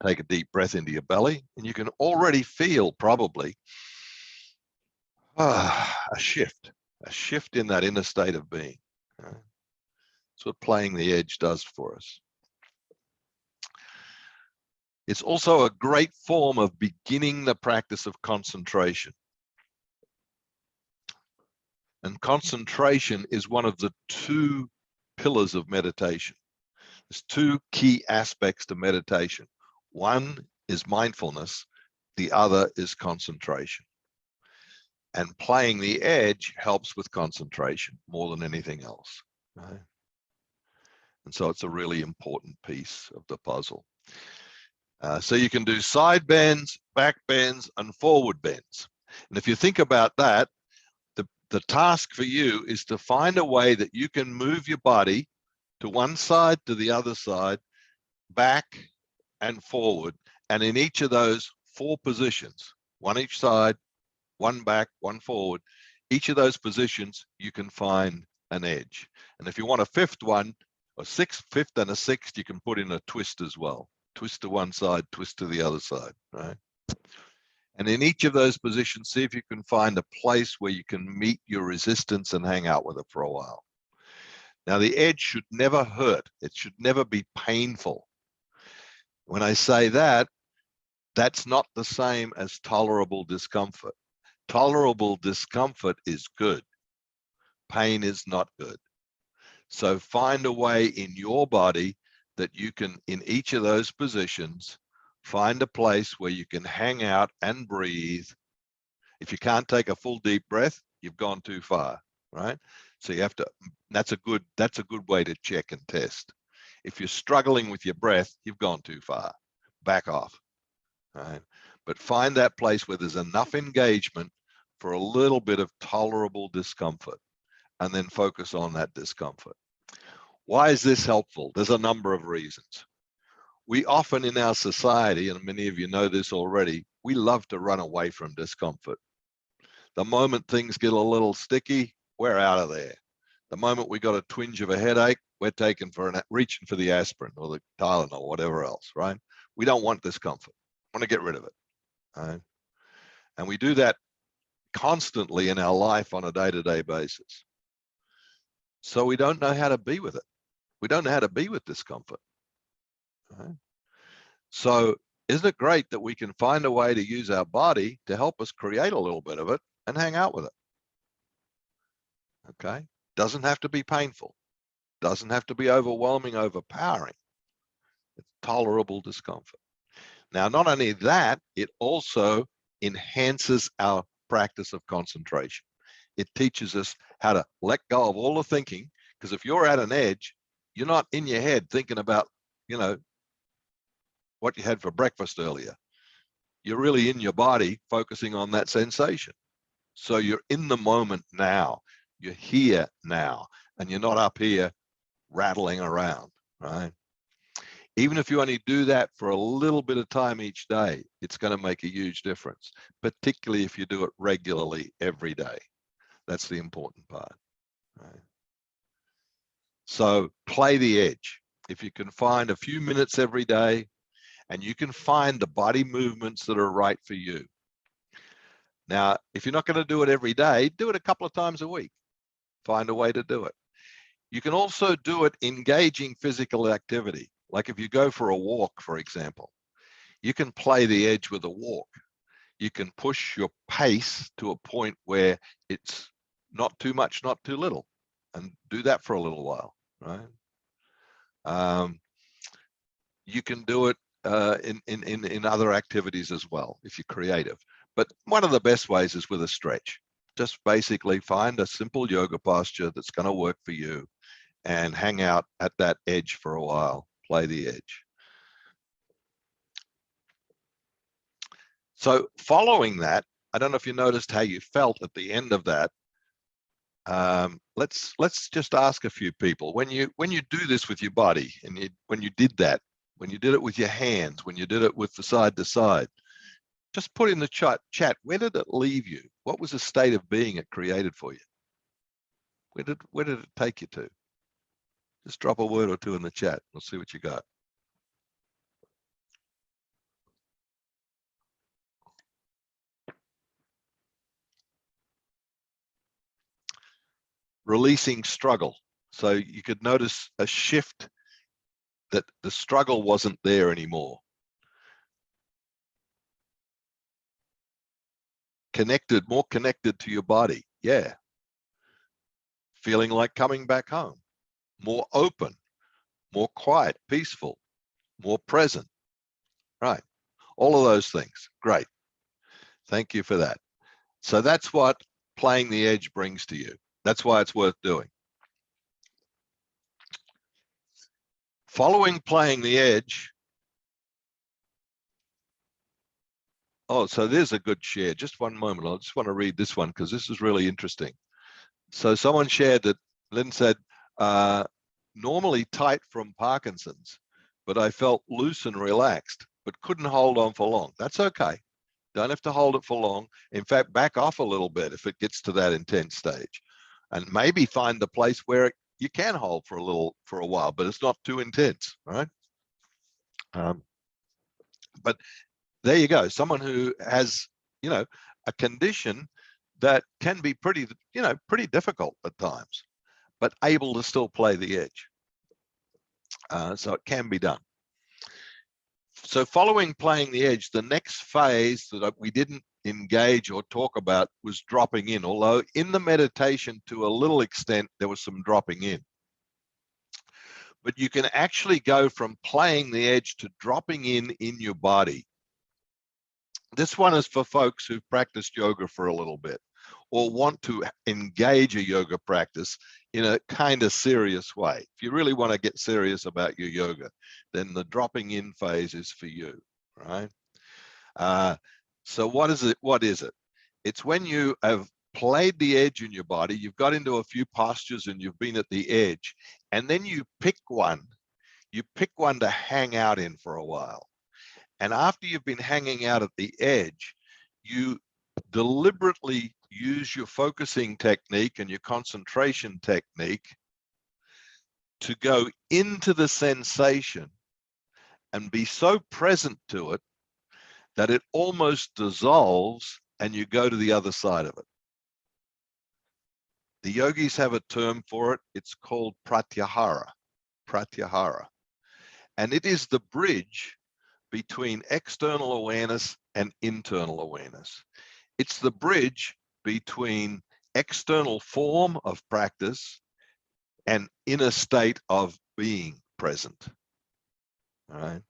Take a deep breath into your belly, and you can already feel probably a shift in that inner state of being. That's what playing the edge does for us. It's also a great form of beginning the practice of concentration. And concentration is one of the two pillars of meditation. There's two key aspects to meditation. One is mindfulness, the other is concentration. And playing the edge helps with concentration more than anything else. Right? And so it's a really important piece of the puzzle. So you can do side bends, back bends, and forward bends. And if you think about that, the task for you is to find a way that you can move your body to one side, to the other side, back and forward. And in each of those four positions, one each side, one back, one forward, each of those positions, you can find an edge. And if you want a fifth one, a fifth and a sixth, you can put in a twist as well. Twist to one side, twist to the other side, right? And in each of those positions, see if you can find a place where you can meet your resistance and hang out with it for a while. Now, the edge should never hurt. It should never be painful. When I say that, that's not the same as tolerable discomfort. Tolerable discomfort is good. Pain is not good. So find a way in your body that you can, in each of those positions, find a place where you can hang out and breathe. If you can't take a full deep breath, you've gone too far, right? So you have to, that's a good way to check and test. If you're struggling with your breath, you've gone too far. Back off, right? But find that place where there's enough engagement for a little bit of tolerable discomfort, and then focus on that discomfort. Why is this helpful? There's a number of reasons. We often in our society, and many of you know this already, we love to run away from discomfort. The moment things get a little sticky, we're out of there. The moment we got a twinge of a headache, we're reaching for the aspirin or the Tylenol or whatever else, right? We don't want discomfort. We want to get rid of it, right? And we do that constantly in our life on a day-to-day basis. So we don't know how to be with it. We don't know how to be with discomfort. Right? So isn't it great that we can find a way to use our body to help us create a little bit of it and hang out with it? Okay, doesn't have to be painful, doesn't have to be overwhelming, overpowering. It's tolerable discomfort. Now, not only that, it also enhances our practice of concentration. It teaches us how to let go of all the thinking, because if you're at an edge, you're not in your head thinking about, you know, what you had for breakfast earlier. You're really in your body focusing on that sensation. So you're in the moment now. You're here now, and you're not up here rattling around, right? Even if you only do that for a little bit of time each day, it's going to make a huge difference, particularly if you do it regularly every day. That's the important part. Right? So play the edge. If you can find a few minutes every day and you can find the body movements that are right for you. Now, if you're not going to do it every day, do it a couple of times a week. Find a way to do it. You can also do it engaging physical activity. Like if you go for a walk, for example, you can play the edge with a walk. You can push your pace to a point where it's not too much, not too little, and do that for a little while, right? You can do it in other activities as well, if you're creative. But one of the best ways is with a stretch. Just basically find a simple yoga posture that's going to work for you and hang out at that edge for a while, play the edge. So following that, I don't know if you noticed how you felt at the end of that. Let's just ask a few people, when you do this with your body, and when you did that, when you did it with your hands, when you did it with the side to side, just put in the chat, where did it leave you? What was the state of being it created for you? Where did it take you to? Just drop a word or two in the chat. We'll see what you got. Releasing struggle. So you could notice a shift, that the struggle wasn't there anymore. Connected, more connected to your body. Yeah. Feeling like coming back home. More open, more quiet, peaceful, more present. Right. All of those things. Great. Thank you for that. So that's what playing the edge brings to you. That's why it's worth doing. Following playing the edge. Oh, so there's a good share. Just one moment. I just want to read this one because this is really interesting. So someone shared that Lynn said, normally tight from Parkinson's, but I felt loose and relaxed, but couldn't hold on for long. That's okay. Don't have to hold it for long. In fact, back off a little bit if it gets to that intense stage, and maybe find the place where you can hold for a while, but it's not too intense, right? But there you go. Someone who has, a condition that can be pretty difficult at times, but able to still play the edge. So it can be done. So following playing the edge, the next phase that we didn't engage or talk about was dropping in, although in the meditation to a little extent, there was some dropping in. But you can actually go from playing the edge to dropping in your body. This one is for folks who've practiced yoga for a little bit or want to engage a yoga practice in a kind of serious way. If you really want to get serious about your yoga, then the dropping in phase is for you, right? So what is it? What is it? It's when you have played the edge in your body, you've got into a few postures and you've been at the edge, and then you pick one. You pick one to hang out in for a while. And after you've been hanging out at the edge, you deliberately use your focusing technique and your concentration technique to go into the sensation and be so present to it that it almost dissolves and you go to the other side of it. The yogis have a term for it. It's called pratyahara. Pratyahara. And it is the bridge between external awareness and internal awareness. It's the bridge between external form of practice and inner state of being present. All right.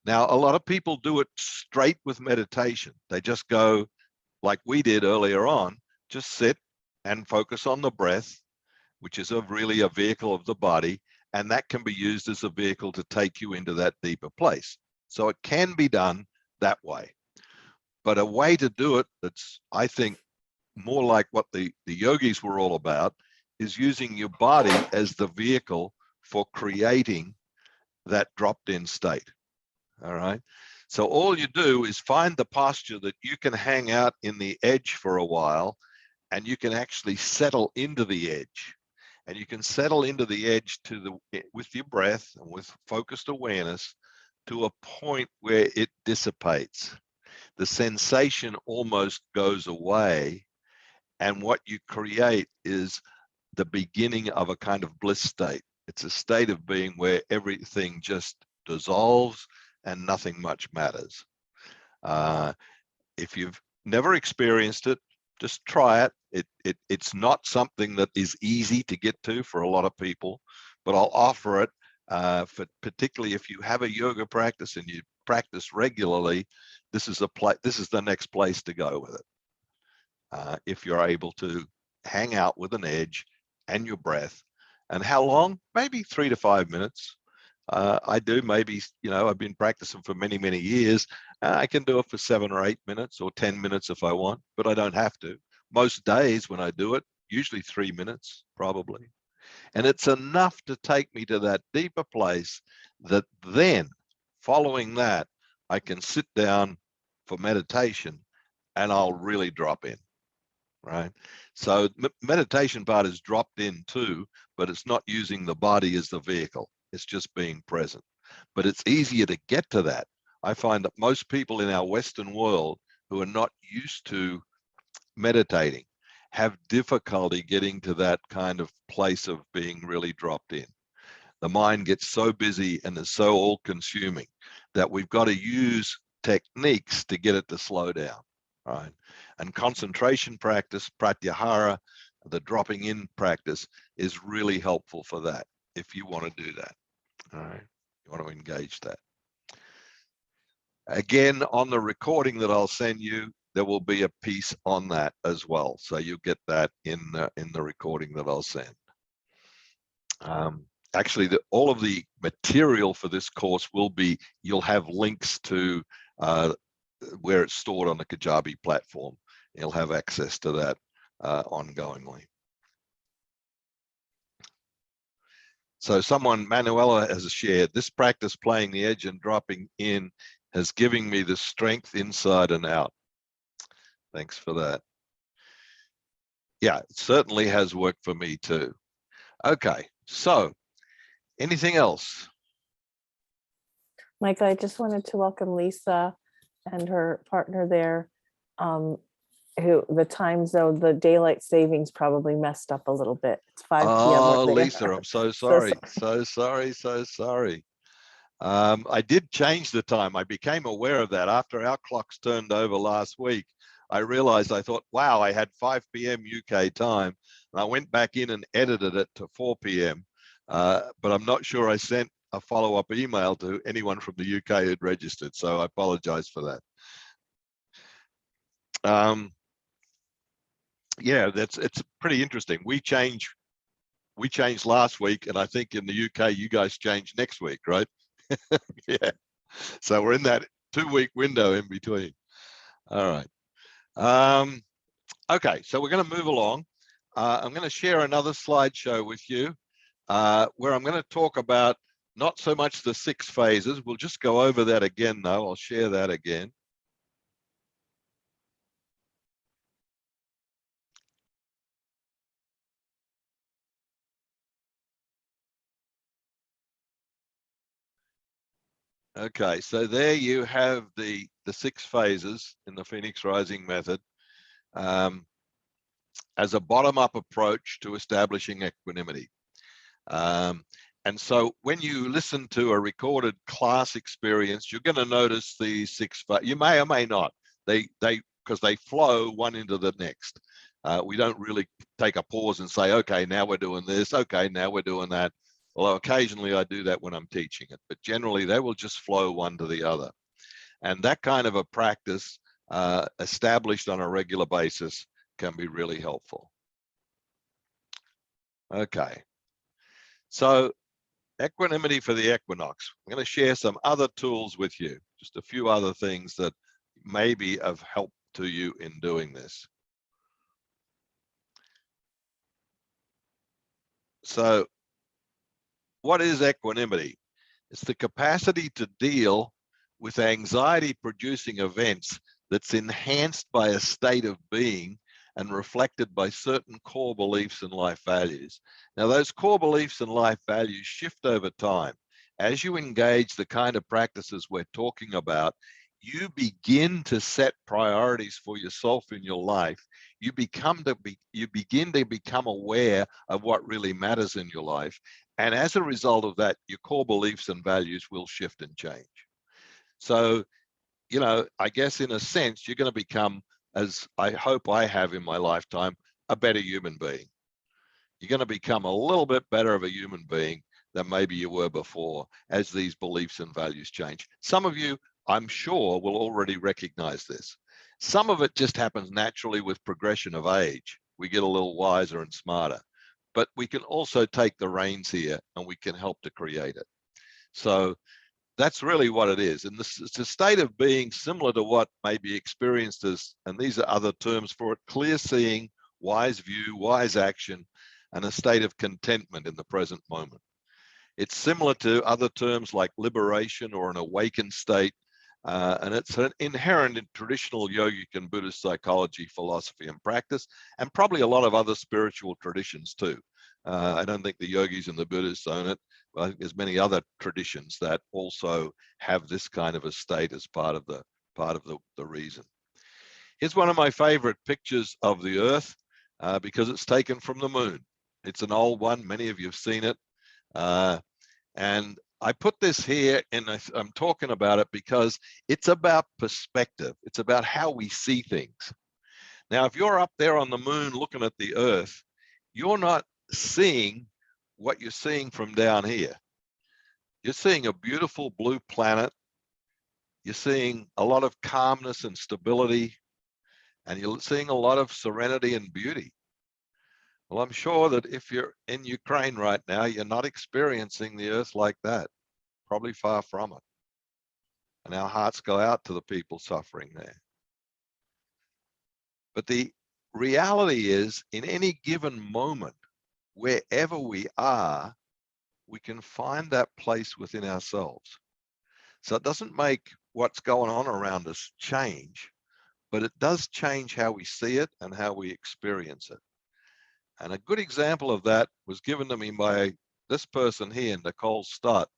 Now, a lot of people do it straight with meditation. They just go like we did earlier on, just sit and focus on the breath, which is really a vehicle of the body, and that can be used as a vehicle to take you into that deeper place. So it can be done that way. But a way to do it that's, I think, more like what the yogis were all about is using your body as the vehicle for creating that dropped in state. All right. So all you do is find the posture that you can hang out in the edge for a while, and you can actually settle into the edge. And you can settle into the edge with your breath and with focused awareness to a point where it dissipates. The sensation almost goes away, and what you create is the beginning of a kind of bliss state. It's a state of being where everything just dissolves and nothing much matters. If you've never experienced it, just try it. It's not something that is easy to get to for a lot of people, but I'll offer it for particularly if you have a yoga practice and you practice regularly. This is the next place to go with it. If you're able to hang out with an edge and your breath. And how long? Maybe 3 to 5 minutes. I do maybe, I've been practicing for many, many years. I can do it for 7 or 8 minutes or 10 minutes if I want, but I don't have to. Most days when I do it, usually 3 minutes, probably. And it's enough to take me to that deeper place that then, following that, I can sit down for meditation and I'll really drop in, right? So meditation part is dropped in too, but it's not using the body as the vehicle. It's just being present. But it's easier to get to that. I find that most people in our Western world who are not used to meditating have difficulty getting to that kind of place of being really dropped in. The mind gets so busy and is so all-consuming that we've got to use techniques to get it to slow down, right? And concentration practice, pratyahara, the dropping in practice, is really helpful for that if you want to do that. All right, you want to engage that. Again, on the recording that I'll send you, there will be a piece on that as well. So you'll get that in the recording that I'll send. Actually, all of the material for this course will be, you'll have links to where it's stored on the Kajabi platform. You'll have access to that ongoingly. So Manuela has shared, this practice playing the edge and dropping in has given me the strength inside and out. Thanks for that. Yeah, it certainly has worked for me too. Okay, so anything else? Michael, I just wanted to welcome Lisa and her partner there, who the time zone, the daylight savings probably messed up a little bit. It's 5 p.m. Oh, over there. Lisa, I'm so sorry. So sorry. I did change the time. I became aware of that after our clocks turned over last week. I realized, I thought, wow, I had 5 p.m. UK time. And I went back in and edited it to 4 p.m. But I'm not sure I sent a follow-up email to anyone from the UK who'd registered. So I apologize for that. Yeah, it's pretty interesting. We changed last week, and I think in the UK you guys change next week, right? Yeah. So we're in that 2-week window in between. All right. Okay, so we're going to move along. I'm going to share another slideshow with you where I'm going to talk about not so much the 6 phases. We'll just go over that again, though. I'll share that again. Okay, so there you have the 6 phases in the Phoenix Rising method as a bottom-up approach to establishing equanimity. And so when you listen to a recorded class experience, you're going to notice the 6 phases. You may or may not. Because they flow one into the next. We don't really take a pause and say, okay, now we're doing this. Okay, now we're doing that. Although occasionally I do that when I'm teaching it, but generally they will just flow one to the other. And that kind of a practice established on a regular basis can be really helpful. Okay. So equanimity for the equinox. I'm going to share some other tools with you, just a few other things that may be of help to you in doing this. So what is equanimity? It's the capacity to deal with anxiety producing events that's enhanced by a state of being and reflected by certain core beliefs and life values. Now, those core beliefs and life values shift over time. As you engage the kind of practices we're talking about, you begin to set priorities for yourself in your life. You begin to become aware of what really matters in your life. And as a result of that, your core beliefs and values will shift and change. So, you know, I guess in a sense, you're going to become, as I hope I have in my lifetime, a better human being. You're going to become a little bit better of a human being than maybe you were before as these beliefs and values change. Some of you, I'm sure, will already recognize this. Some of it just happens naturally with progression of age. We get a little wiser and smarter, but we can also take the reins here and we can help to create it. So that's really what it is. And this is a state of being similar to what may be experienced as, and these are other terms for it, clear seeing, wise view, wise action, and a state of contentment in the present moment. It's similar to other terms like liberation or an awakened state, and it's inherent in traditional yogic and Buddhist psychology, philosophy, and practice, and probably a lot of other spiritual traditions too. I don't think the yogis and the Buddhists own it, but I think there's many other traditions that also have this kind of a state as part of the reason. Here's one of my favorite pictures of the Earth because it's taken from the moon. It's an old one. Many of you have seen it. And I put this here, and I'm talking about it because it's about perspective. It's about how we see things. Now, if you're up there on the moon looking at the Earth, you're not seeing what you're seeing from down here. You're seeing a beautiful blue planet. You're seeing a lot of calmness and stability, and you're seeing a lot of serenity and beauty. Well, I'm sure that if you're in Ukraine right now, you're not experiencing the Earth like that, probably far from it. And our hearts go out to the people suffering there. But the reality is, in any given moment, wherever we are, we can find that place within ourselves. So it doesn't make what's going on around us change, but it does change how we see it and how we experience it. And a good example of that was given to me by this person here, Nicole Stott.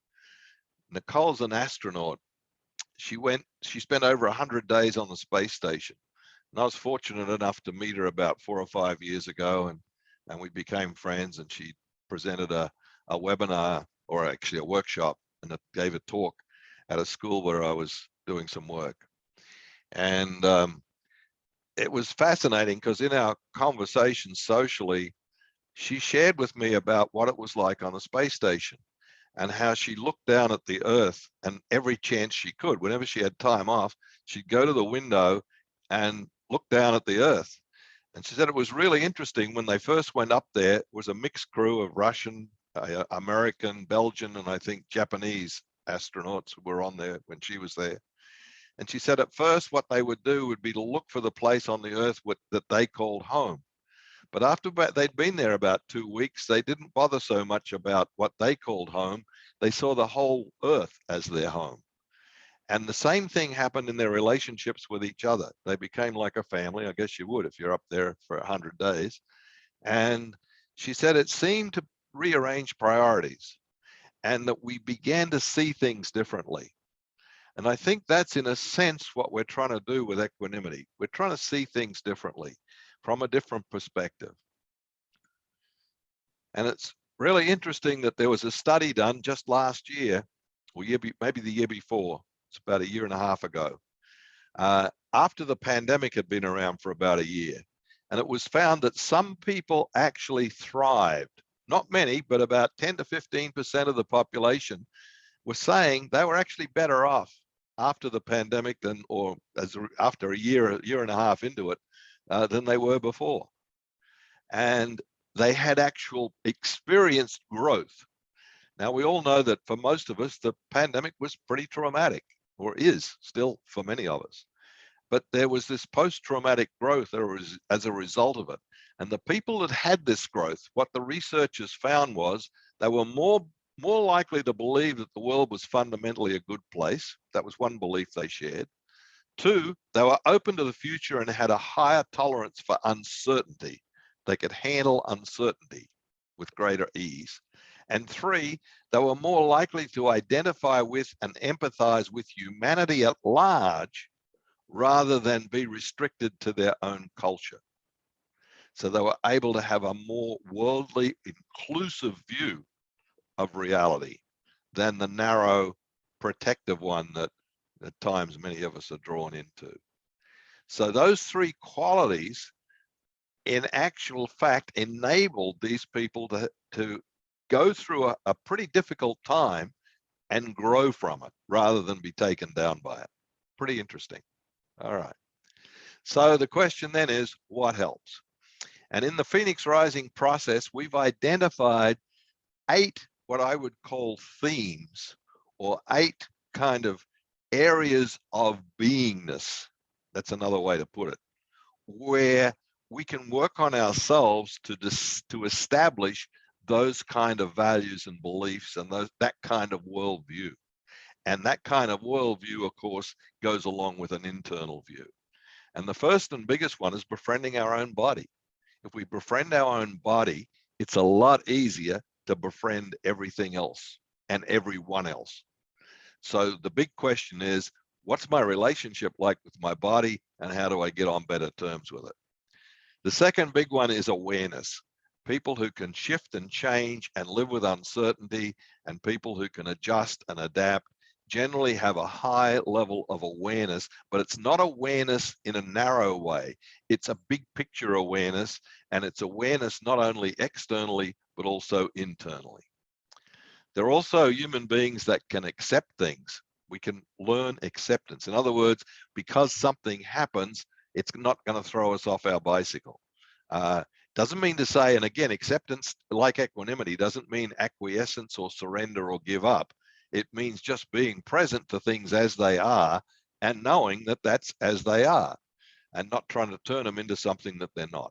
Nicole's an astronaut. She spent over 100 days on the space station. And I was fortunate enough to meet her about 4 or 5 years ago, and we became friends, and she presented a webinar, or actually a workshop, and gave a talk at a school where I was doing some work. And it was fascinating because in our conversation socially, she shared with me about what it was like on the space station and how she looked down at the Earth, and every chance she could, whenever she had time off, she'd go to the window and look down at the Earth. And she said it was really interesting when they first went up there, it was a mixed crew of Russian, American, Belgian, and I think Japanese astronauts who were on there when she was there. And she said at first what they would do would be to look for the place on the Earth that they called home. But after they'd been there about 2 weeks, they didn't bother so much about what they called home. They saw the whole Earth as their home. And the same thing happened in their relationships with each other. They became like a family. I guess you would if you're up there for 100 days. And she said it seemed to rearrange priorities and that we began to see things differently. And I think that's in a sense what we're trying to do with equanimity. We're trying to see things differently from a different perspective. And it's really interesting that there was a study done just last year, or maybe the year before. It's about 1.5 years ago, after the pandemic had been around for about a year. And it was found that some people actually thrived. Not many, but about 10 to 15% of the population were saying they were actually better off after the pandemic after a year and a half into it than they were before. And they had actual experienced growth. Now, we all know that for most of us, the pandemic was pretty traumatic, or is still for many of us. But there was this post-traumatic growth as a result of it. And the people that had this growth, what the researchers found was they were more more likely to believe that the world was fundamentally a good place. That was one belief they shared. 2, they were open to the future and had a higher tolerance for uncertainty. They could handle uncertainty with greater ease. And 3, they were more likely to identify with and empathize with humanity at large rather than be restricted to their own culture. So they were able to have a more worldly, inclusive view of reality than the narrow, protective one that at times many of us are drawn into. So those 3 qualities in actual fact enabled these people to go through a pretty difficult time and grow from it rather than be taken down by it. Pretty interesting. All right. So the question then is, what helps? And in the Phoenix Rising process, we've identified 8 what I would call themes, or 8 kind of areas of beingness. That's another way to put it, where we can work on ourselves to establish those kind of values and beliefs and that kind of worldview. And that kind of worldview, of course, goes along with an internal view. And the first and biggest one is befriending our own body. If we befriend our own body, it's a lot easier to befriend everything else and everyone else. So the big question is, what's my relationship like with my body, and how do I get on better terms with it? The second big one is awareness. People who can shift and change and live with uncertainty, and people who can adjust and adapt, generally have a high level of awareness, but it's not awareness in a narrow way. It's a big picture awareness, and it's awareness not only externally, but also internally. They're also human beings that can accept things. We can learn acceptance. In other words, because something happens, it's not going to throw us off our bicycle. Doesn't mean to say, and again, acceptance, like equanimity, doesn't mean acquiescence or surrender or give up. It means just being present to things as they are and knowing that that's as they are and not trying to turn them into something that they're not.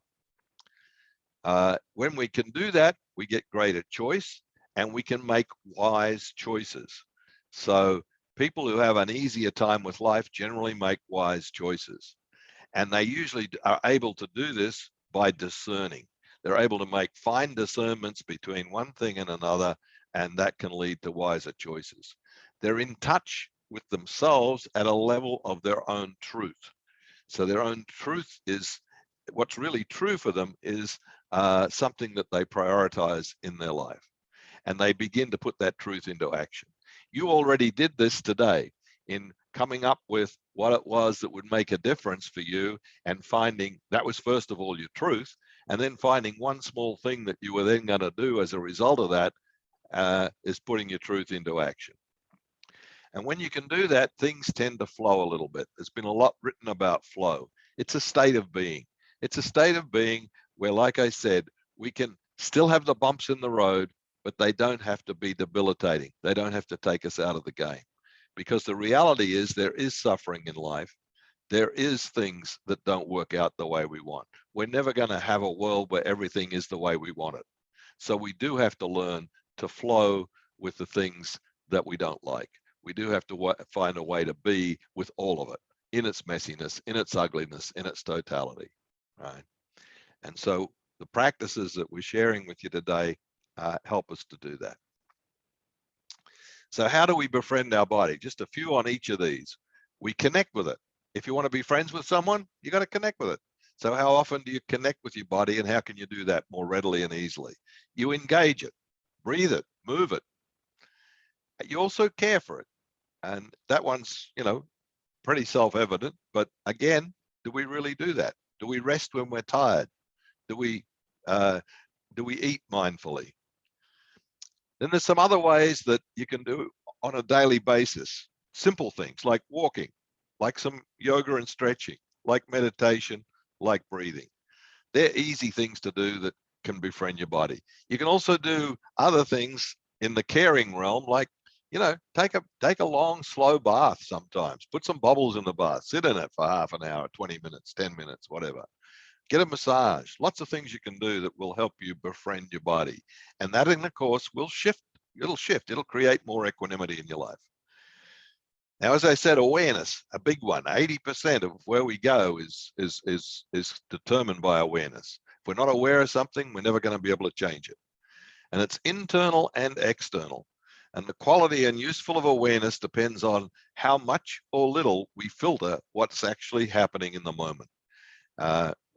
When we can do that, we get greater choice and we can make wise choices. So people who have an easier time with life generally make wise choices. And they usually are able to do this by discerning. They're able to make fine discernments between one thing and another, and that can lead to wiser choices. They're in touch with themselves at a level of their own truth. So their own truth is, what's really true for them is something that they prioritize in their life. And they begin to put that truth into action. You already did this today in coming up with what it was that would make a difference for you, and finding that was first of all your truth, and then finding one small thing that you were then going to do as a result of that is putting your truth into action. And when you can do that, things tend to flow a little bit. There's been a lot written about flow. It's a state of being. It's a state of being where, like I said, we can still have the bumps in the road, but they don't have to be debilitating. They don't have to take us out of the game. Because the reality is there is suffering in life. There is things that don't work out the way we want. We're never going to have a world where everything is the way we want it. So we do have to learn to flow with the things that we don't like. We do have to find a way to be with all of it, in its messiness, in its ugliness, in its totality, right? And so the practices that we're sharing with you today help us to do that. So how do we befriend our body? Just a few on each of these. We connect with it. If you want to be friends with someone, you got to connect with it. So how often do you connect with your body, and how can you do that more readily and easily? You engage it, breathe it, move it. You also care for it. And that one's, pretty self-evident, but again, do we really do that? Do we rest when we're tired? Do we eat mindfully? Then there's some other ways that you can do on a daily basis. Simple things like walking, like some yoga and stretching, like meditation, like breathing. They're easy things to do that can befriend your body. You can also do other things in the caring realm, like, take a long, slow bath sometimes. Put some bubbles in the bath. Sit in it for half an hour, 20 minutes, 10 minutes, whatever. Get a massage. Lots of things you can do that will help you befriend your body. And that, of course, will shift it'll shift. It'll create more equanimity in your life. Now, as I said, awareness, a big one. 80% of where we go is determined by awareness. If we're not aware of something, we're never going to be able to change it. And it's internal and external. And the quality and useful of awareness depends on how much or little we filter what's actually happening in the moment.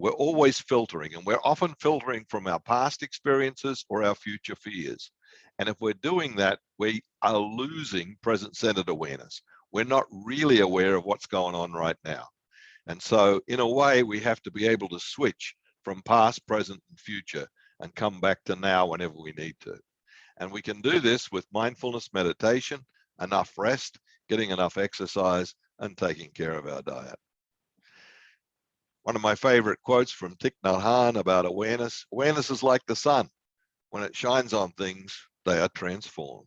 We're always filtering, and we're often filtering from our past experiences or our future fears. And if we're doing that, we are losing present-centered awareness. We're not really aware of what's going on right now. And so in a way, we have to be able to switch from past, present, and future and come back to now whenever we need to. And we can do this with mindfulness meditation, enough rest, getting enough exercise, and taking care of our diet. One of my favorite quotes from Thich Nhat Hanh about awareness: awareness is like the sun. When it shines on things, they are transformed.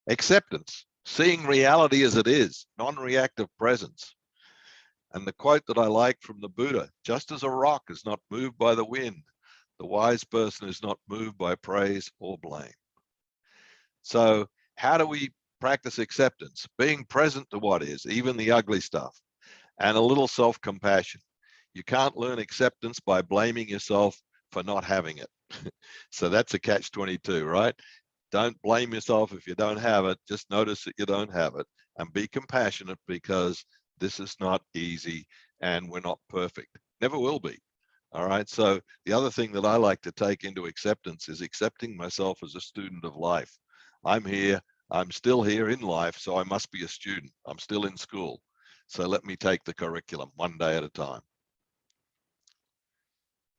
Acceptance, seeing reality as it is, non-reactive presence. And the quote that I like from the Buddha: just as a rock is not moved by the wind, the wise person is not moved by praise or blame. So how do we practice acceptance? Being present to what is, even the ugly stuff, and a little self-compassion. You can't learn acceptance by blaming yourself for not having it. So that's a catch-22, right? Don't blame yourself if you don't have it. Just notice that you don't have it and be compassionate, because this is not easy and we're not perfect. Never will be. All right. So the other thing that I like to take into acceptance is accepting myself as a student of life. I'm here. I'm still here in life, so I must be a student. I'm still in school. So let me take the curriculum one day at a time.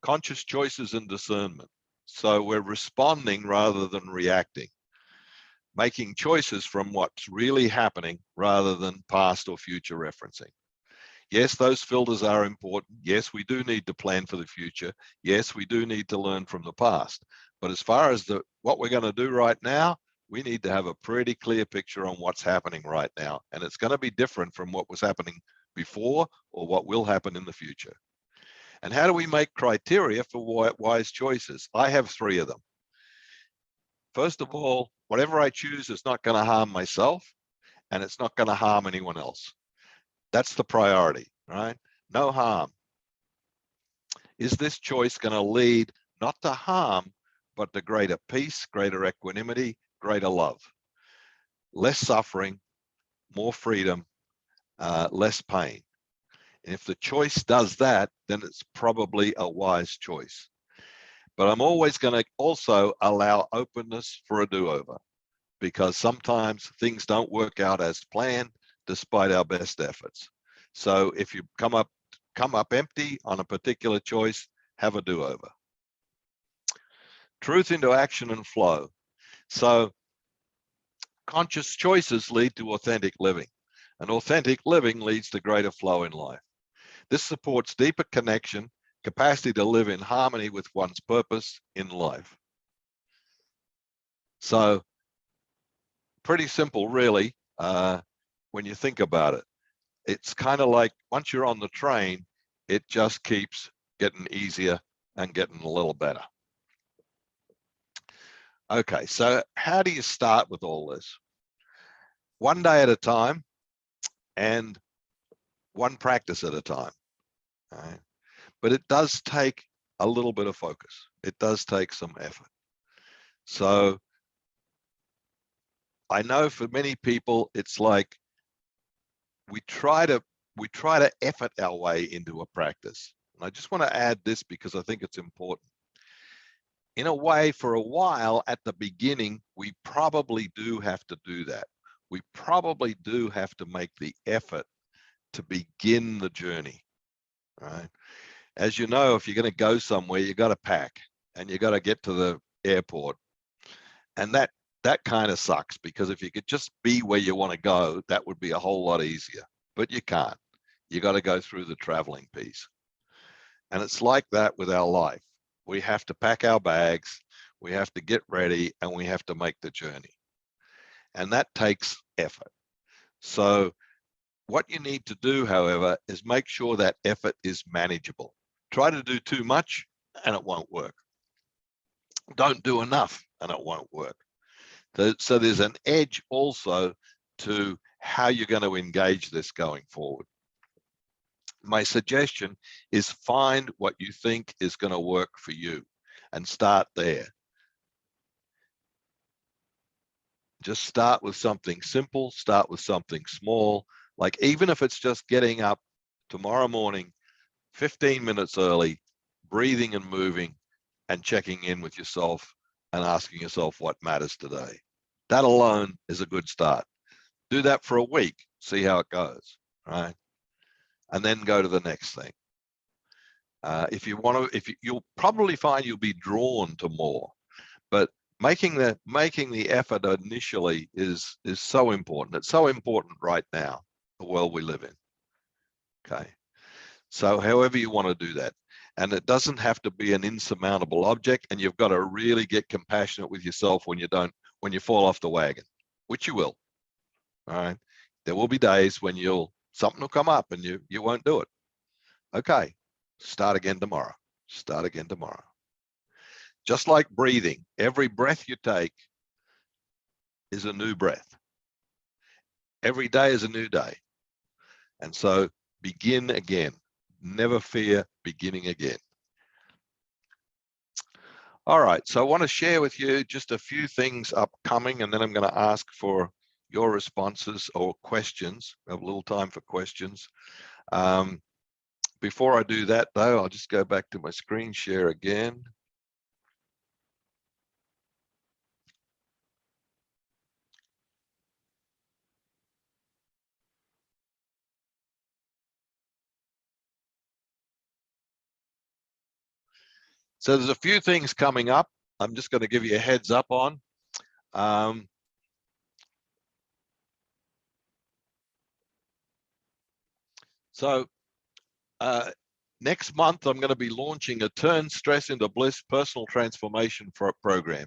Conscious choices and discernment. So we're responding rather than reacting, making choices from what's really happening rather than past or future referencing. Yes, those filters are important. Yes, we do need to plan for the future. Yes, we do need to learn from the past. But as far as what we're going to do right now, we need to have a pretty clear picture on what's happening right now. And it's going to be different from what was happening before or what will happen in the future. And how do we make criteria for wise choices? I have 3 of them. First of all, whatever I choose is not going to harm myself, and it's not going to harm anyone else. That's the priority, right? No harm. Is this choice going to lead not to harm, but to greater peace, greater equanimity, greater love? Less suffering, more freedom, less pain. And if the choice does that, then it's probably a wise choice. But I'm always going to also allow openness for a do-over, because sometimes things don't work out as planned despite our best efforts. So if you come up empty on a particular choice, have a do-over. Truth into action and flow. So conscious choices lead to authentic living, and authentic living leads to greater flow in life. This supports deeper connection, capacity to live in harmony with one's purpose in life. So pretty simple, really, when you think about it. It's kind of like once you're on the train, it just keeps getting easier and getting a little better. Okay, so how do you start with all this? One day at a time and one practice at a time. Right? But it does take a little bit of focus. It does take some effort. So I know for many people, it's like we try to effort our way into a practice. And I just want to add this because I think it's important. In a way, for a while at the beginning, we probably do have to do that. We probably do have to make the effort to begin the journey, right? As you know, if you're going to go somewhere, you got to pack and you got to get to the airport. And that kind of sucks, because if you could just be where you want to go, that would be a whole lot easier. But you can't. You got to go through the traveling piece. And it's like that with our life. We have to pack our bags, we have to get ready, and we have to make the journey. And that takes effort. So what you need to do, however, is make sure that effort is manageable. Try to do too much and it won't work. don't do enough and it won't work. So there's an edge also to how you're going to engage this going forward. My suggestion is find what you think is going to work for you and start there. Just start with something simple, start with something small. Like even if it's just getting up tomorrow morning, 15 minutes early, breathing and moving and checking in with yourself and asking yourself what matters today. That alone is a good start. Do that for a week, see how it goes, right? And then go to the next thing. If you want to, you'll probably find you'll be drawn to more, but making the effort initially is so important. It's so important right now, the world we live in. Okay, so however you want to do that, and it doesn't have to be an insurmountable object, and you've got to really get compassionate with yourself when you fall off the wagon, which you will. All right, there will be days when something will come up and you won't do it. Okay, start again tomorrow. Start again tomorrow. Just like breathing, every breath you take is a new breath. Every day is a new day. And so begin again. Never fear beginning again. All right, so I want to share with you just a few things upcoming, and then I'm going to ask for your responses or questions. We have a little time for questions. Before I do that, though, I'll just go back to my screen share again. So there's a few things coming up. I'm just going to give you a heads up on. Next month, I'm going to be launching a Turn Stress into Bliss personal transformation program.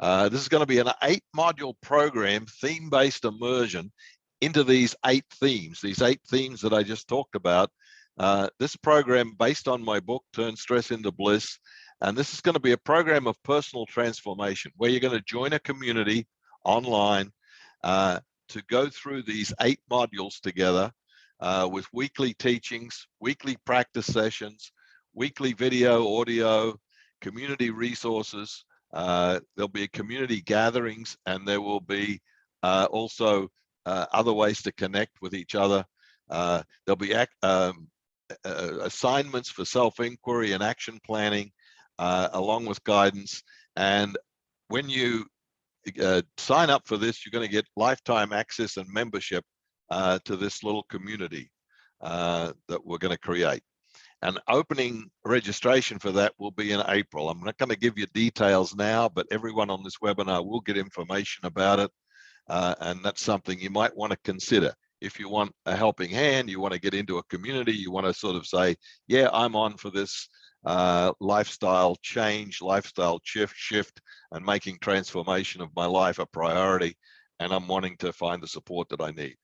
This is going to be an 8-module program, theme-based immersion into these 8 themes that I just talked about. This program based on my book, Turn Stress into Bliss. And this is going to be a program of personal transformation where you're going to join a community online to go through these 8 modules together with weekly teachings, weekly practice sessions, weekly video, audio, community resources. There'll be community gatherings, and there will be also other ways to connect with each other. There'll be assignments for self-inquiry and action planning, along with guidance. And when you sign up for this, you're going to get lifetime access and membership to this little community that we're going to create. And opening registration for that will be in April. I'm not going to give you details now, but everyone on this webinar will get information about it. And that's something you might want to consider. If you want a helping hand, you want to get into a community, you want to sort of say, yeah, I'm on for this lifestyle change, lifestyle shift, and making transformation of my life a priority. And I'm wanting to find the support that I need.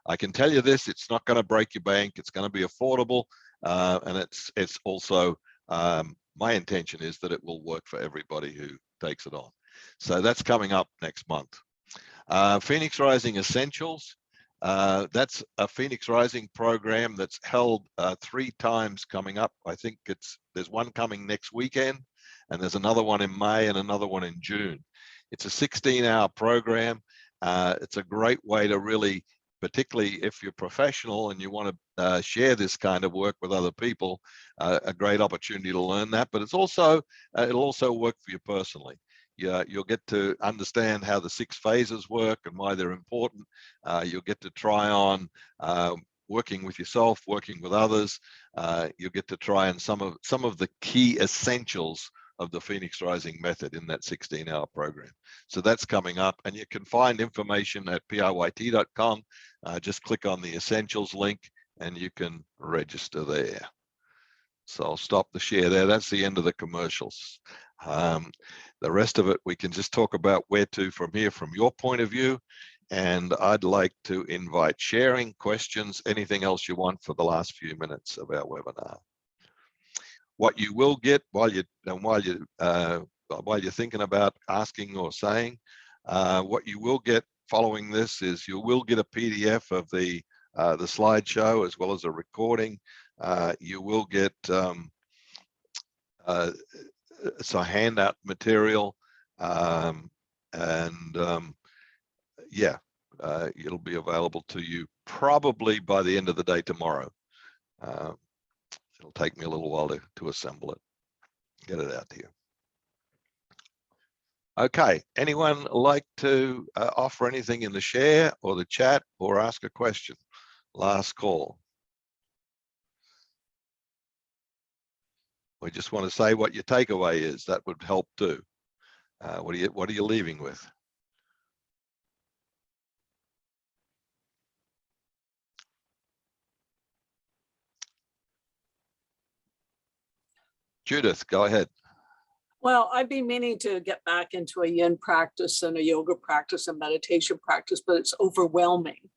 I can tell you this, it's not going to break your bank. It's going to be affordable. And it's also, my intention is that it will work for everybody who takes it on. So that's coming up next month. Phoenix Rising Essentials. That's a Phoenix Rising program that's held 3 times coming up. I think there's one coming next weekend, and there's another one in May and another one in June. It's a 16-hour program. It's a great way to really, particularly if you're professional and you want to share this kind of work with other people, a great opportunity to learn that. But it's also it'll also work for you personally. You'll get to understand how the 6 phases work and why they're important. You'll get to try on working with yourself, working with others. You'll get to try on some of the key essentials of the Phoenix Rising method in that 16-hour program. So that's coming up, and you can find information at pyt.com. Just click on the essentials link and you can register there. So I'll stop the share there. That's the end of the commercials. The rest of it, we can just talk about where to from here, from your point of view. And I'd like to invite sharing, questions, anything else you want for the last few minutes of our webinar. What you will get while you're while you're thinking about asking or saying. What you will get following this is you will get a PDF of the slideshow as well as a recording. You will get some handout material, yeah, it'll be available to you probably by the end of the day tomorrow. It'll take me a little while to assemble it, get it out to you. Okay, anyone like to offer anything in the share or the chat or ask a question? Last call. We just want to say what your takeaway is. That would help too. What are you leaving with? Judith, go ahead. Well, I've been meaning to get back into a yin practice and a yoga practice and meditation practice, but it's overwhelming.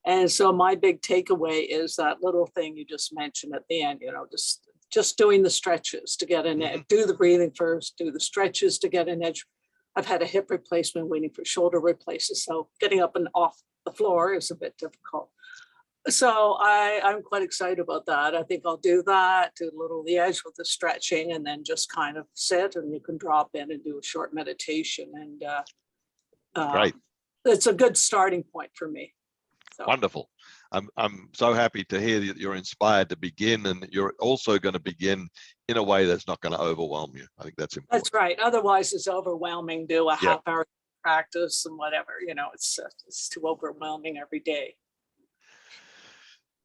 And so my big takeaway is that little thing you just mentioned at the end, you know, just doing the stretches to get an edge, do the breathing first, do the stretches to get an edge. I've had a hip replacement, waiting for shoulder replacement. So getting up and off the floor is a bit difficult. So I'm quite excited about that. I think I'll do that, do a little the edge with the stretching, and then just kind of sit, and you can drop in and do a short meditation. And Great. It's a good starting point for me. So. Wonderful. I'm so happy to hear that you're inspired to begin, and you're also going to begin in a way that's not going to overwhelm you. I think that's important. That's right. Otherwise, it's overwhelming. Do a half hour practice and whatever. You know, it's too overwhelming every day.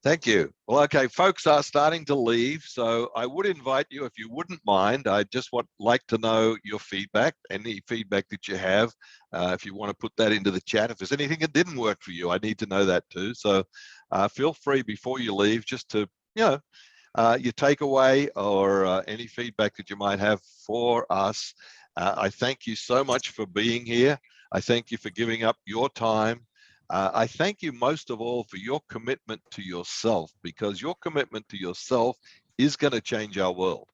Thank you. Well, okay, folks are starting to leave, so I would invite you, if you wouldn't mind, I just like to know your feedback, any feedback that you have. If you want to put that into the chat, if there's anything that didn't work for you, I need to know that too. So feel free before you leave just to, your takeaway or any feedback that you might have for us. I thank you so much for being here. I thank you for giving up your time. I thank you most of all for your commitment to yourself, because your commitment to yourself is going to change our world.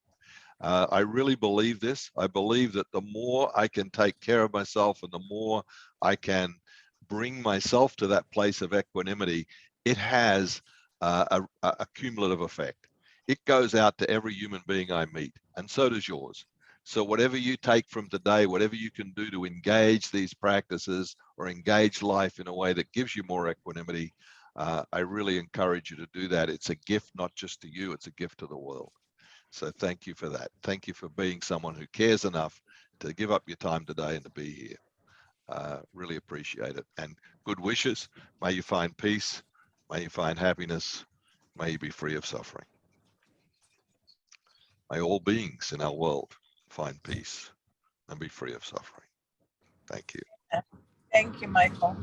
I really believe this. I believe that the more I can take care of myself and the more I can bring myself to that place of equanimity, it has a cumulative effect. It goes out to every human being I meet, and so does yours. So whatever you take from today, whatever you can do to engage these practices or engage life in a way that gives you more equanimity, I really encourage you to do that. It's a gift not just to you, it's a gift to the world. So thank you for that. Thank you for being someone who cares enough to give up your time today and to be here. Really appreciate it. And good wishes. May you find peace. May you find happiness. May you be free of suffering. May all beings in our world find peace and be free of suffering. Thank you. Thank you, Michael.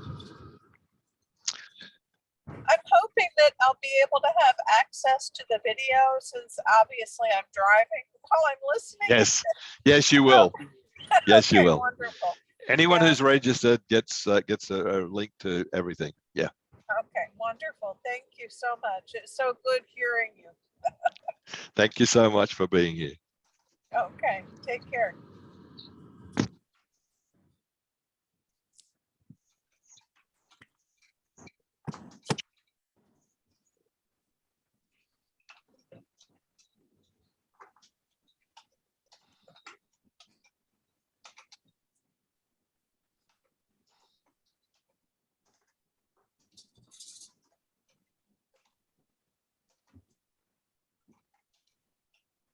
I'm hoping that I'll be able to have access to the video, since obviously I'm driving while I'm listening. Yes, you will. Yes, you will. Wonderful. Anyone who's registered gets a link to everything. Yeah. Okay, wonderful. Thank you so much. It's so good hearing you. Thank you so much for being here. Okay, take care.